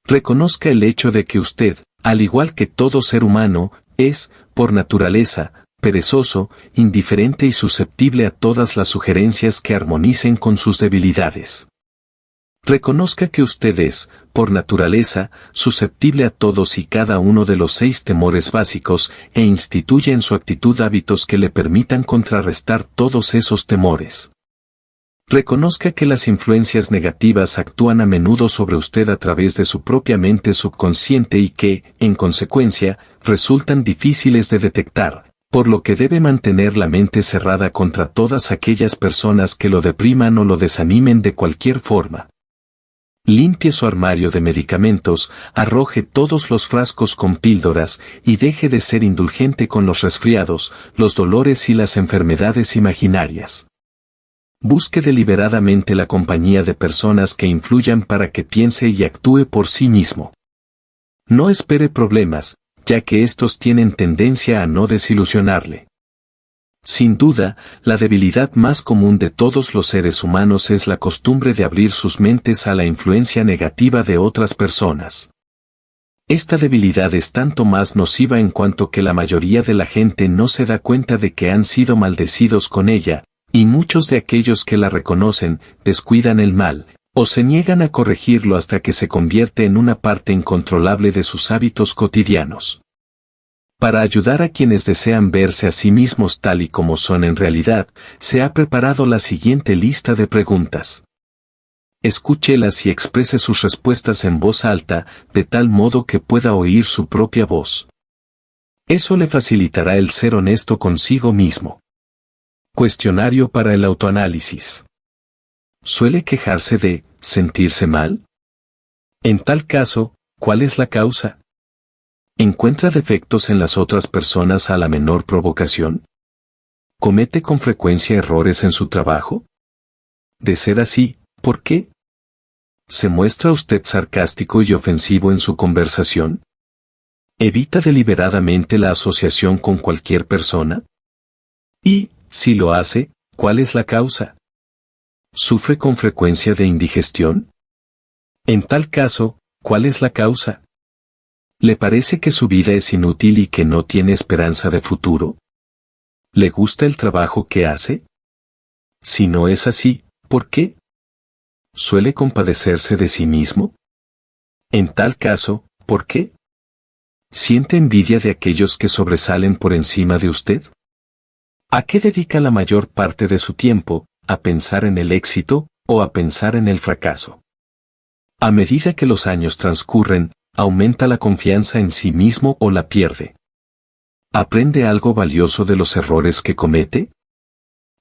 Reconozca el hecho de que usted, al igual que todo ser humano, es, por naturaleza, perezoso, indiferente y susceptible a todas las sugerencias que armonicen con sus debilidades. Reconozca que usted es, por naturaleza, susceptible a todos y cada uno de los 6 temores básicos e instituya en su actitud hábitos que le permitan contrarrestar todos esos temores. Reconozca que las influencias negativas actúan a menudo sobre usted a través de su propia mente subconsciente y que, en consecuencia, resultan difíciles de detectar, por lo que debe mantener la mente cerrada contra todas aquellas personas que lo depriman o lo desanimen de cualquier forma. Limpie su armario de medicamentos, arroje todos los frascos con píldoras y deje de ser indulgente con los resfriados, los dolores y las enfermedades imaginarias. Busque deliberadamente la compañía de personas que influyan para que piense y actúe por sí mismo. No espere problemas, ya que estos tienen tendencia a no desilusionarle. Sin duda, la debilidad más común de todos los seres humanos es la costumbre de abrir sus mentes a la influencia negativa de otras personas. Esta debilidad es tanto más nociva en cuanto que la mayoría de la gente no se da cuenta de que han sido maldecidos con ella, y muchos de aquellos que la reconocen, descuidan el mal, o se niegan a corregirlo hasta que se convierte en una parte incontrolable de sus hábitos cotidianos. Para ayudar a quienes desean verse a sí mismos tal y como son en realidad, se ha preparado la siguiente lista de preguntas. Escúchelas y exprese sus respuestas en voz alta, de tal modo que pueda oír su propia voz. Eso le facilitará el ser honesto consigo mismo. Cuestionario para el autoanálisis. ¿Suele quejarse de sentirse mal? En tal caso, ¿cuál es la causa? ¿Encuentra defectos en las otras personas a la menor provocación? ¿Comete con frecuencia errores en su trabajo? De ser así, ¿por qué? ¿Se muestra usted sarcástico y ofensivo en su conversación? ¿Evita deliberadamente la asociación con cualquier persona? Y, si lo hace, ¿cuál es la causa? ¿Sufre con frecuencia de indigestión? En tal caso, ¿cuál es la causa? ¿Le parece que su vida es inútil y que no tiene esperanza de futuro? ¿Le gusta el trabajo que hace? Si no es así, ¿por qué? ¿Suele compadecerse de sí mismo? En tal caso, ¿por qué? ¿Siente envidia de aquellos que sobresalen por encima de usted? ¿A qué dedica la mayor parte de su tiempo? ¿A pensar en el éxito o a pensar en el fracaso? A medida que los años transcurren, ¿aumenta la confianza en sí mismo o la pierde? ¿Aprende algo valioso de los errores que comete?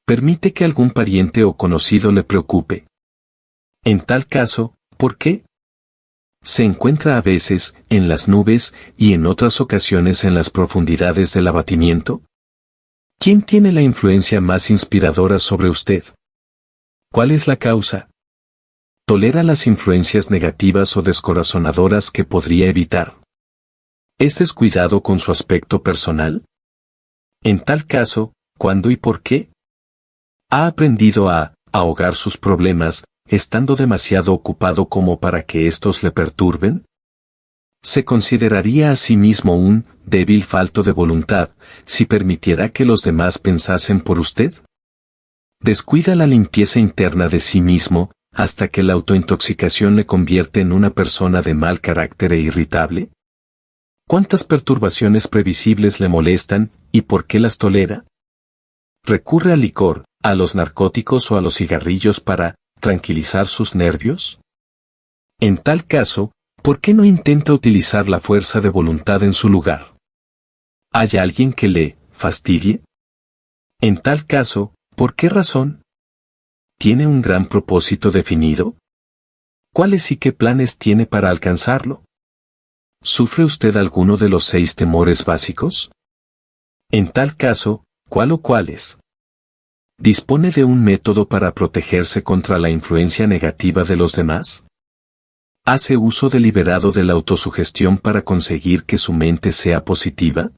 ¿Permite que algún pariente o conocido le preocupe? En tal caso, ¿por qué? ¿Se encuentra a veces en las nubes y en otras ocasiones en las profundidades del abatimiento? ¿Quién tiene la influencia más inspiradora sobre usted? ¿Cuál es la causa? ¿Tolera las influencias negativas o descorazonadoras que podría evitar? ¿Es descuidado con su aspecto personal? En tal caso, ¿cuándo y por qué? ¿Ha aprendido a ahogar sus problemas, estando demasiado ocupado como para que estos le perturben? ¿Se consideraría a sí mismo un débil falto de voluntad si permitiera que los demás pensasen por usted? Descuida la limpieza interna de sí mismo, hasta que la autointoxicación le convierte en una persona de mal carácter e irritable. ¿Cuántas perturbaciones previsibles le molestan y por qué las tolera? ¿Recurre al licor, a los narcóticos o a los cigarrillos para tranquilizar sus nervios? En tal caso, ¿por qué no intenta utilizar la fuerza de voluntad en su lugar? ¿Hay alguien que le fastidie? En tal caso, ¿por qué razón? ¿Tiene un gran propósito definido? ¿Cuáles y qué planes tiene para alcanzarlo? ¿Sufre usted alguno de los 6 temores básicos? En tal caso, ¿cuál o cuáles? ¿Dispone de un método para protegerse contra la influencia negativa de los demás? ¿Hace uso deliberado de la autosugestión para conseguir que su mente sea positiva?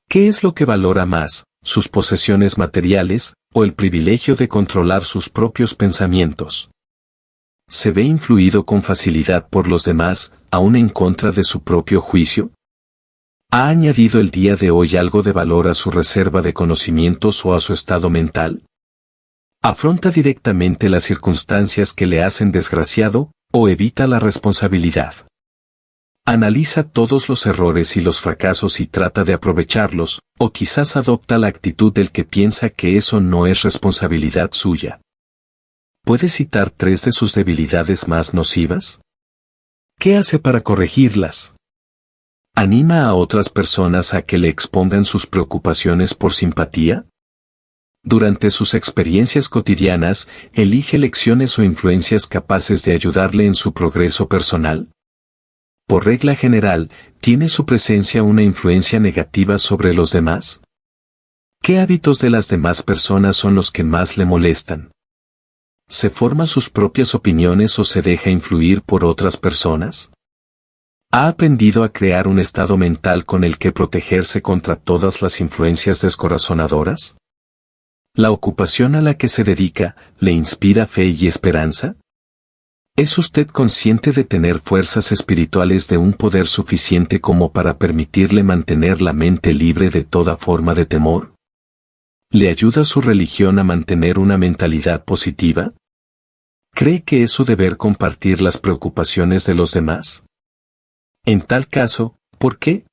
¿Qué es lo que valora más, sus posesiones materiales, o el privilegio de controlar sus propios pensamientos? ¿Se ve influido con facilidad por los demás, aún en contra de su propio juicio? ¿Ha añadido el día de hoy algo de valor a su reserva de conocimientos o a su estado mental? ¿Afronta directamente las circunstancias que le hacen desgraciado, o evita la responsabilidad? Analiza todos los errores y los fracasos y trata de aprovecharlos, o quizás adopta la actitud del que piensa que eso no es responsabilidad suya. ¿Puede citar 3 de sus debilidades más nocivas? ¿Qué hace para corregirlas? ¿Anima a otras personas a que le expongan sus preocupaciones por simpatía? Durante sus experiencias cotidianas, ¿elige lecciones o influencias capaces de ayudarle en su progreso personal? Por regla general, ¿tiene su presencia una influencia negativa sobre los demás? ¿Qué hábitos de las demás personas son los que más le molestan? ¿Se forma sus propias opiniones o se deja influir por otras personas? ¿Ha aprendido a crear un estado mental con el que protegerse contra todas las influencias descorazonadoras? ¿La ocupación a la que se dedica le inspira fe y esperanza? ¿Es usted consciente de tener fuerzas espirituales de un poder suficiente como para permitirle mantener la mente libre de toda forma de temor? ¿Le ayuda su religión a mantener una mentalidad positiva? ¿Cree que es su deber compartir las preocupaciones de los demás? En tal caso, ¿por qué?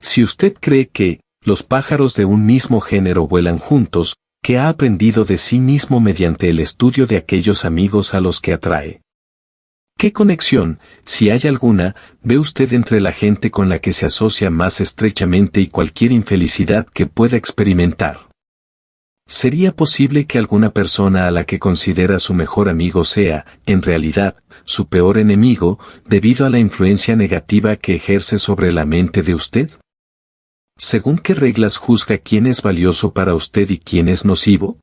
Si usted cree que los pájaros de un mismo género vuelan juntos, ¿qué ha aprendido de sí mismo mediante el estudio de aquellos amigos a los que atrae? ¿Qué conexión, si hay alguna, ve usted entre la gente con la que se asocia más estrechamente y cualquier infelicidad que pueda experimentar? ¿Sería posible que alguna persona a la que considera su mejor amigo sea, en realidad, su peor enemigo, debido a la influencia negativa que ejerce sobre la mente de usted? ¿Según qué reglas juzga quién es valioso para usted y quién es nocivo?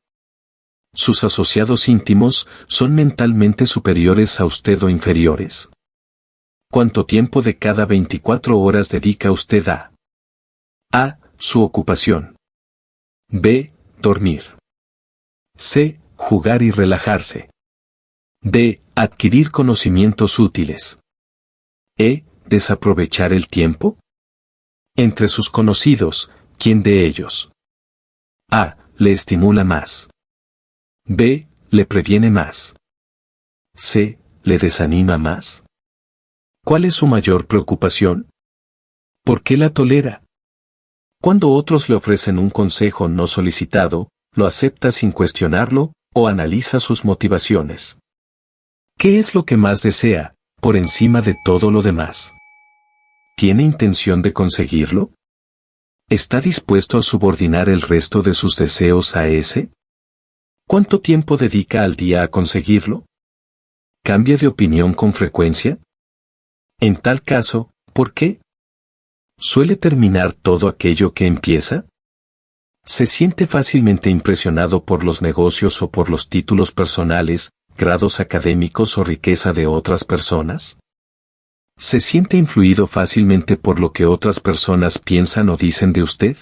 ¿Sus asociados íntimos son mentalmente superiores a usted o inferiores? ¿Cuánto tiempo de cada 24 horas dedica usted a A. Su ocupación. B. Dormir. C. Jugar y relajarse. D. Adquirir conocimientos útiles. E. Desaprovechar el tiempo. Entre sus conocidos, ¿quién de ellos? A. Le estimula más. B. Le previene más. C. Le desanima más. ¿Cuál es su mayor preocupación? ¿Por qué la tolera? Cuando otros le ofrecen un consejo no solicitado, lo acepta sin cuestionarlo, o analiza sus motivaciones. ¿Qué es lo que más desea, por encima de todo lo demás? ¿Tiene intención de conseguirlo? ¿Está dispuesto a subordinar el resto de sus deseos a ese? ¿Cuánto tiempo dedica al día a conseguirlo? ¿Cambia de opinión con frecuencia? En tal caso, ¿por qué? ¿Suele terminar todo aquello que empieza? ¿Se siente fácilmente impresionado por los negocios o por los títulos personales, grados académicos o riqueza de otras personas? ¿Se siente influido fácilmente por lo que otras personas piensan o dicen de usted?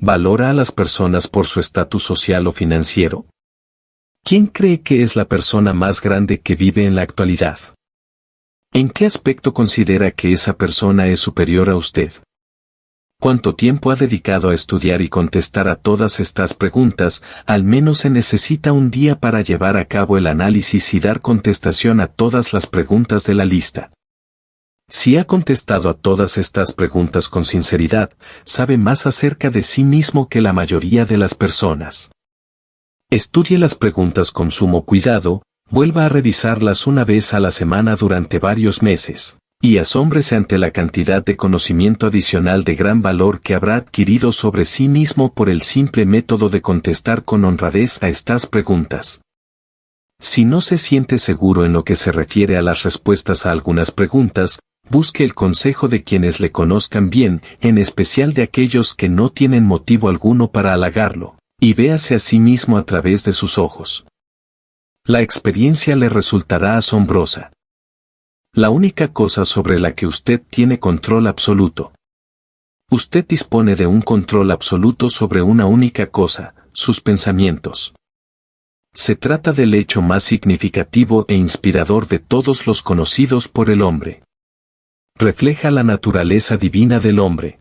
¿Valora a las personas por su estatus social o financiero? ¿Quién cree que es la persona más grande que vive en la actualidad? ¿En qué aspecto considera que esa persona es superior a usted? ¿Cuánto tiempo ha dedicado a estudiar y contestar a todas estas preguntas? Al menos se necesita un día para llevar a cabo el análisis y dar contestación a todas las preguntas de la lista. Si ha contestado a todas estas preguntas con sinceridad, sabe más acerca de sí mismo que la mayoría de las personas. Estudie las preguntas con sumo cuidado, vuelva a revisarlas una vez a la semana durante varios meses, y asómbrese ante la cantidad de conocimiento adicional de gran valor que habrá adquirido sobre sí mismo por el simple método de contestar con honradez a estas preguntas. Si no se siente seguro en lo que se refiere a las respuestas a algunas preguntas, busque el consejo de quienes le conozcan bien, en especial de aquellos que no tienen motivo alguno para halagarlo, y véase a sí mismo a través de sus ojos. La experiencia le resultará asombrosa. La única cosa sobre la que usted tiene control absoluto. Usted dispone de un control absoluto sobre una única cosa, sus pensamientos. Se trata del hecho más significativo e inspirador de todos los conocidos por el hombre. Refleja la naturaleza divina del hombre.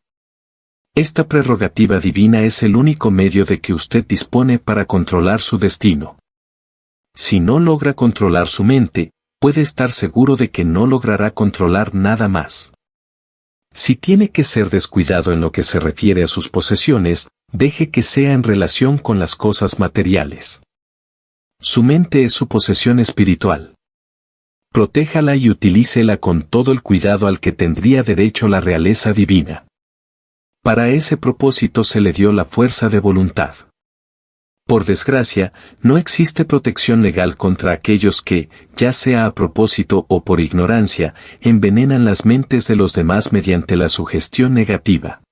Esta prerrogativa divina es el único medio de que usted dispone para controlar su destino. Si no logra controlar su mente, puede estar seguro de que no logrará controlar nada más. Si tiene que ser descuidado en lo que se refiere a sus posesiones, deje que sea en relación con las cosas materiales. Su mente es su posesión espiritual. Protéjala y utilícela con todo el cuidado al que tendría derecho la realeza divina. Para ese propósito se le dio la fuerza de voluntad. Por desgracia, no existe protección legal contra aquellos que, ya sea a propósito o por ignorancia, envenenan las mentes de los demás mediante la sugestión negativa.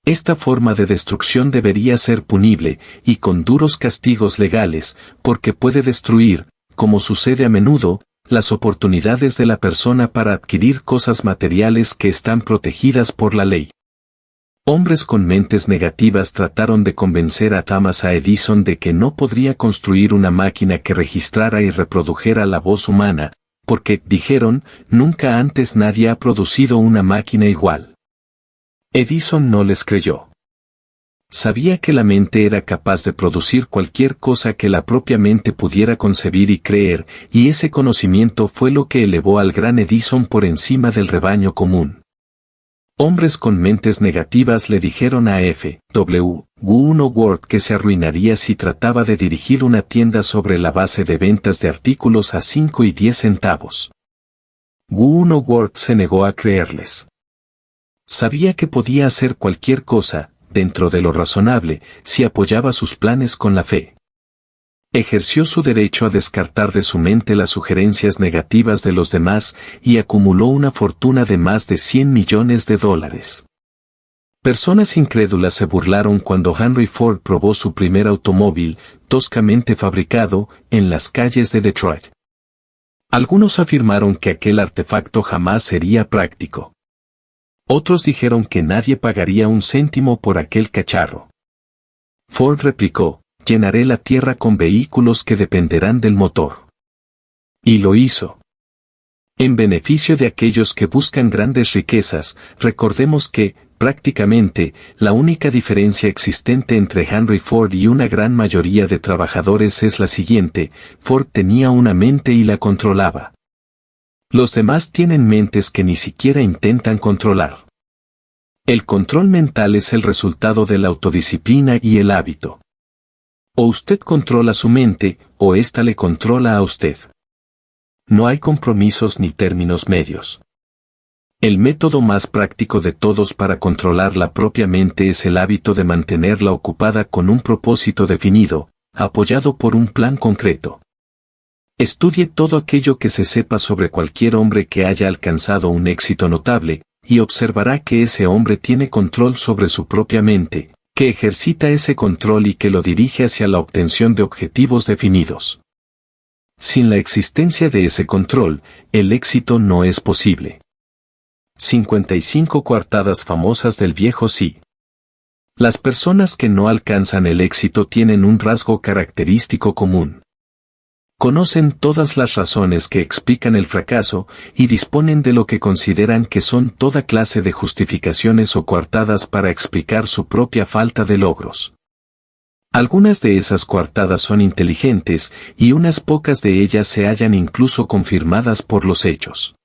Esta forma de destrucción debería ser punible, y con duros castigos legales, porque puede destruir, como sucede a menudo, las oportunidades de la persona para adquirir cosas materiales que están protegidas por la ley. Hombres con mentes negativas trataron de convencer a Thomas Edison de que no podría construir una máquina que registrara y reprodujera la voz humana, porque, dijeron, nunca antes nadie ha producido una máquina igual. Edison no les creyó. Sabía que la mente era capaz de producir cualquier cosa que la propia mente pudiera concebir y creer, y ese conocimiento fue lo que elevó al gran Edison por encima del rebaño común. Hombres con mentes negativas le dijeron a F. W. Woolworth que se arruinaría si trataba de dirigir una tienda sobre la base de ventas de artículos a 5 y 10 centavos. Woolworth se negó a creerles. Sabía que podía hacer cualquier cosa, dentro de lo razonable, si apoyaba sus planes con la fe. Ejerció su derecho a descartar de su mente las sugerencias negativas de los demás y acumuló una fortuna de más de $100 millones. Personas incrédulas se burlaron cuando Henry Ford probó su primer automóvil, toscamente fabricado, en las calles de Detroit. Algunos afirmaron que aquel artefacto jamás sería práctico. Otros dijeron que nadie pagaría un céntimo por aquel cacharro. Ford replicó: llenaré la tierra con vehículos que dependerán del motor. Y lo hizo. En beneficio de aquellos que buscan grandes riquezas, recordemos que, prácticamente, la única diferencia existente entre Henry Ford y una gran mayoría de trabajadores es la siguiente: Ford tenía una mente y la controlaba. Los demás tienen mentes que ni siquiera intentan controlar. El control mental es el resultado de la autodisciplina y el hábito. O usted controla su mente, o ésta le controla a usted. No hay compromisos ni términos medios. El método más práctico de todos para controlar la propia mente es el hábito de mantenerla ocupada con un propósito definido, apoyado por un plan concreto. Estudie todo aquello que se sepa sobre cualquier hombre que haya alcanzado un éxito notable, y observará que ese hombre tiene control sobre su propia mente, que ejercita ese control y que lo dirige hacia la obtención de objetivos definidos. Sin la existencia de ese control, el éxito no es posible. 55 coartadas famosas del viejo sí. Las personas que no alcanzan el éxito tienen un rasgo característico común. Conocen todas las razones que explican el fracaso y disponen de lo que consideran que son toda clase de justificaciones o coartadas para explicar su propia falta de logros. Algunas de esas coartadas son inteligentes y unas pocas de ellas se hallan incluso confirmadas por los hechos.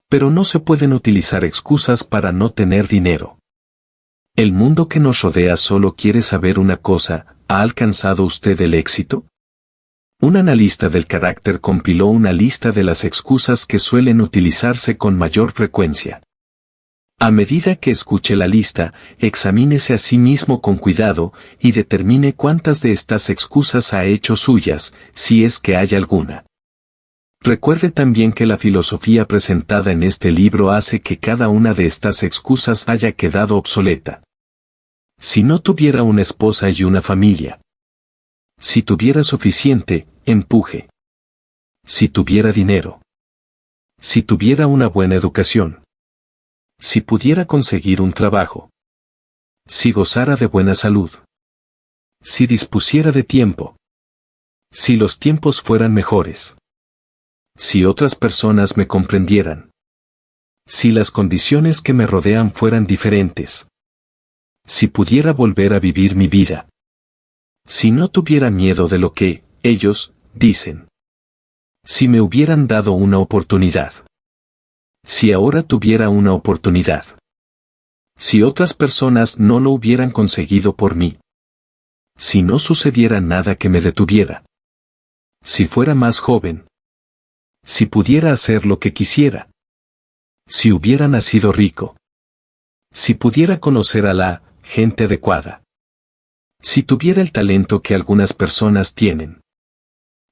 Pero no se pueden utilizar excusas para no tener dinero. El mundo que nos rodea solo quiere saber una cosa: ¿ha alcanzado usted el éxito? Un analista del carácter compiló una lista de las excusas que suelen utilizarse con mayor frecuencia. A medida que escuche la lista, examínese a sí mismo con cuidado y determine cuántas de estas excusas ha hecho suyas, si es que hay alguna. Recuerde también que la filosofía presentada en este libro hace que cada una de estas excusas haya quedado obsoleta. Si no tuviera una esposa y una familia. Si tuviera suficiente, empuje. Si tuviera dinero. Si tuviera una buena educación. Si pudiera conseguir un trabajo. Si gozara de buena salud. Si dispusiera de tiempo. Si los tiempos fueran mejores. Si otras personas me comprendieran. Si las condiciones que me rodean fueran diferentes. Si pudiera volver a vivir mi vida. Si no tuviera miedo de lo que ellos dicen. Si me hubieran dado una oportunidad. Si ahora tuviera una oportunidad. Si otras personas no lo hubieran conseguido por mí. Si no sucediera nada que me detuviera. Si fuera más joven. Si pudiera hacer lo que quisiera. Si hubiera nacido rico. Si pudiera conocer a la gente adecuada. Si tuviera el talento que algunas personas tienen.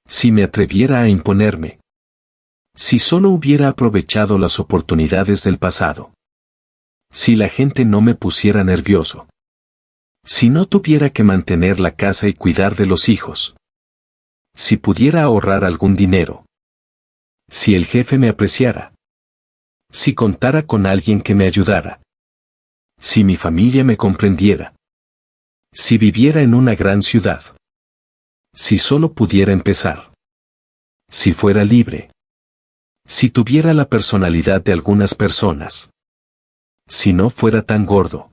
Si me atreviera a imponerme. Si solo hubiera aprovechado las oportunidades del pasado. Si la gente no me pusiera nervioso. Si no tuviera que mantener la casa y cuidar de los hijos. Si pudiera ahorrar algún dinero. Si el jefe me apreciara. Si contara con alguien que me ayudara. Si mi familia me comprendiera. Si viviera en una gran ciudad. Si solo pudiera empezar. Si fuera libre. Si tuviera la personalidad de algunas personas. Si no fuera tan gordo.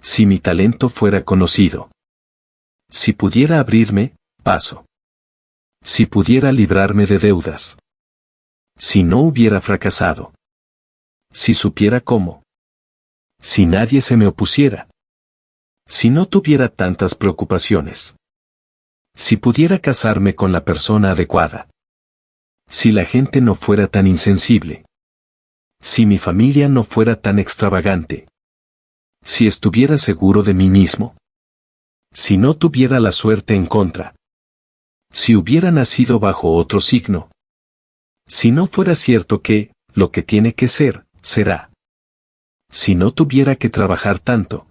Si mi talento fuera conocido. Si pudiera abrirme paso. Si pudiera librarme de deudas. Si no hubiera fracasado. Si supiera cómo. Si nadie se me opusiera. Si no tuviera tantas preocupaciones. Si pudiera casarme con la persona adecuada. Si la gente no fuera tan insensible. Si mi familia no fuera tan extravagante. Si estuviera seguro de mí mismo. Si no tuviera la suerte en contra. Si hubiera nacido bajo otro signo. Si no fuera cierto que, lo que tiene que ser, será. Si no tuviera que trabajar tanto.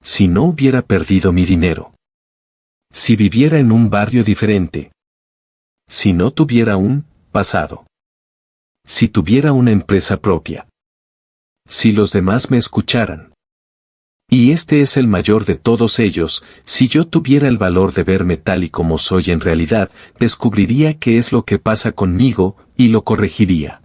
Si no hubiera perdido mi dinero. Si viviera en un barrio diferente. Si no tuviera un pasado. Si tuviera una empresa propia. Si los demás me escucharan. Y este es el mayor de todos ellos: si yo tuviera el valor de verme tal y como soy en realidad, descubriría qué es lo que pasa conmigo, y lo corregiría.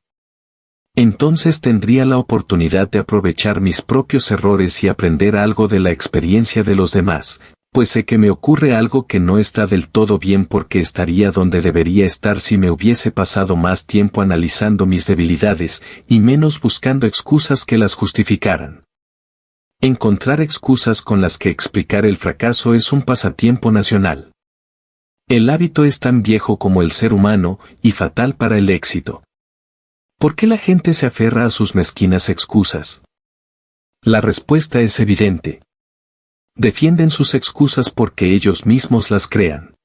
Entonces tendría la oportunidad de aprovechar mis propios errores y aprender algo de la experiencia de los demás, pues sé que me ocurre algo que no está del todo bien, porque estaría donde debería estar si me hubiese pasado más tiempo analizando mis debilidades, y menos buscando excusas que las justificaran. Encontrar excusas con las que explicar el fracaso es un pasatiempo nacional. El hábito es tan viejo como el ser humano, y fatal para el éxito. ¿Por qué la gente se aferra a sus mezquinas excusas? La respuesta es evidente. Defienden sus excusas porque ellos mismos las crean.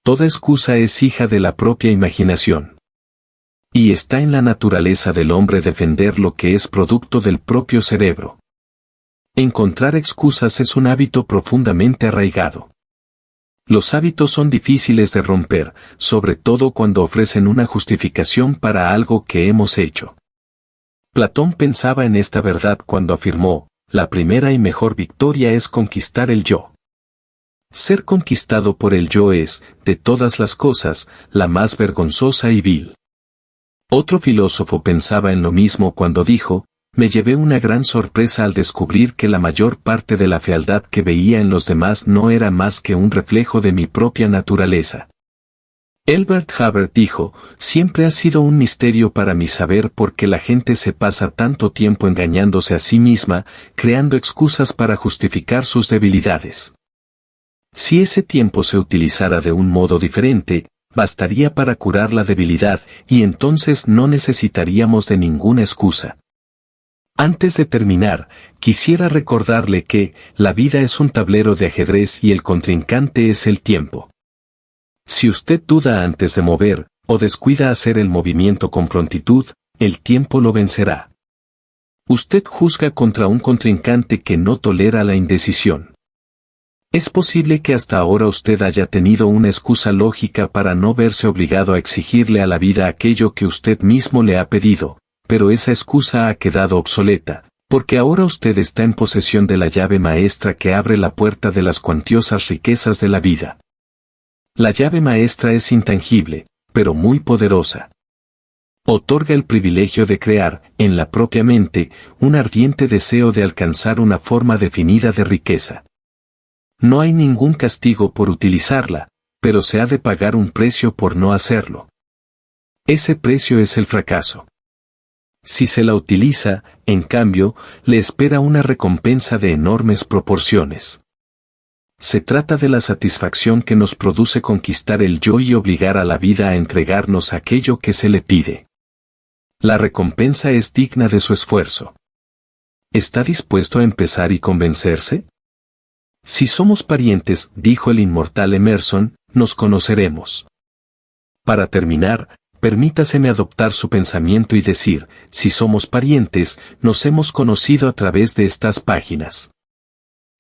Toda excusa es hija de la propia imaginación. Y está en la naturaleza del hombre defender lo que es producto del propio cerebro. Encontrar excusas es un hábito profundamente arraigado. Los hábitos son difíciles de romper, sobre todo cuando ofrecen una justificación para algo que hemos hecho. Platón pensaba en esta verdad cuando afirmó: la primera y mejor victoria es conquistar el yo. Ser conquistado por el yo es, de todas las cosas, la más vergonzosa y vil. Otro filósofo pensaba en lo mismo cuando dijo, me llevé una gran sorpresa al descubrir que la mayor parte de la fealdad que veía en los demás no era más que un reflejo de mi propia naturaleza. Elbert Hubbard dijo, siempre ha sido un misterio para mí saber por qué la gente se pasa tanto tiempo engañándose a sí misma, creando excusas para justificar sus debilidades. Si ese tiempo se utilizara de un modo diferente, bastaría para curar la debilidad y entonces no necesitaríamos de ninguna excusa. Antes de terminar, quisiera recordarle que la vida es un tablero de ajedrez y el contrincante es el tiempo. Si usted duda antes de mover, o descuida hacer el movimiento con prontitud, el tiempo lo vencerá. Usted juzga contra un contrincante que no tolera la indecisión. Es posible que hasta ahora usted haya tenido una excusa lógica para no verse obligado a exigirle a la vida aquello que usted mismo le ha pedido, pero esa excusa ha quedado obsoleta, porque ahora usted está en posesión de la llave maestra que abre la puerta de las cuantiosas riquezas de la vida. La llave maestra es intangible, pero muy poderosa. Otorga el privilegio de crear, en la propia mente, un ardiente deseo de alcanzar una forma definida de riqueza. No hay ningún castigo por utilizarla, pero se ha de pagar un precio por no hacerlo. Ese precio es el fracaso. Si se la utiliza, en cambio, le espera una recompensa de enormes proporciones. Se trata de la satisfacción que nos produce conquistar el yo y obligar a la vida a entregarnos aquello que se le pide. La recompensa es digna de su esfuerzo. ¿Está dispuesto a empezar y convencerse? Si somos parientes, dijo el inmortal Emerson, nos conoceremos. Para terminar, permítaseme adoptar su pensamiento y decir, si somos parientes, nos hemos conocido a través de estas páginas.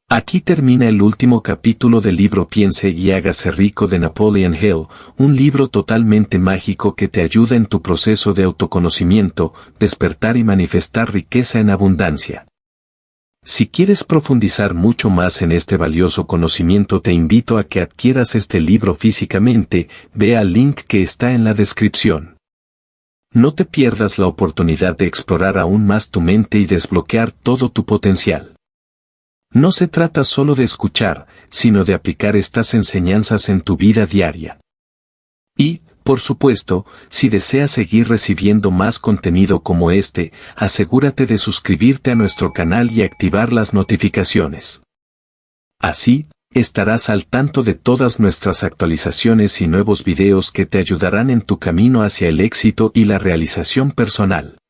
Aquí termina el último capítulo del libro Piense y hágase rico de Napoleon Hill, un libro totalmente mágico que te ayuda en tu proceso de autoconocimiento, despertar y manifestar riqueza en abundancia. Si quieres profundizar mucho más en este valioso conocimiento, te invito a que adquieras este libro físicamente, ve al link que está en la descripción. No te pierdas la oportunidad de explorar aún más tu mente y desbloquear todo tu potencial. No se trata solo de escuchar, sino de aplicar estas enseñanzas en tu vida diaria. Y, por supuesto, si deseas seguir recibiendo más contenido como este, asegúrate de suscribirte a nuestro canal y activar las notificaciones. Así, estarás al tanto de todas nuestras actualizaciones y nuevos videos que te ayudarán en tu camino hacia el éxito y la realización personal.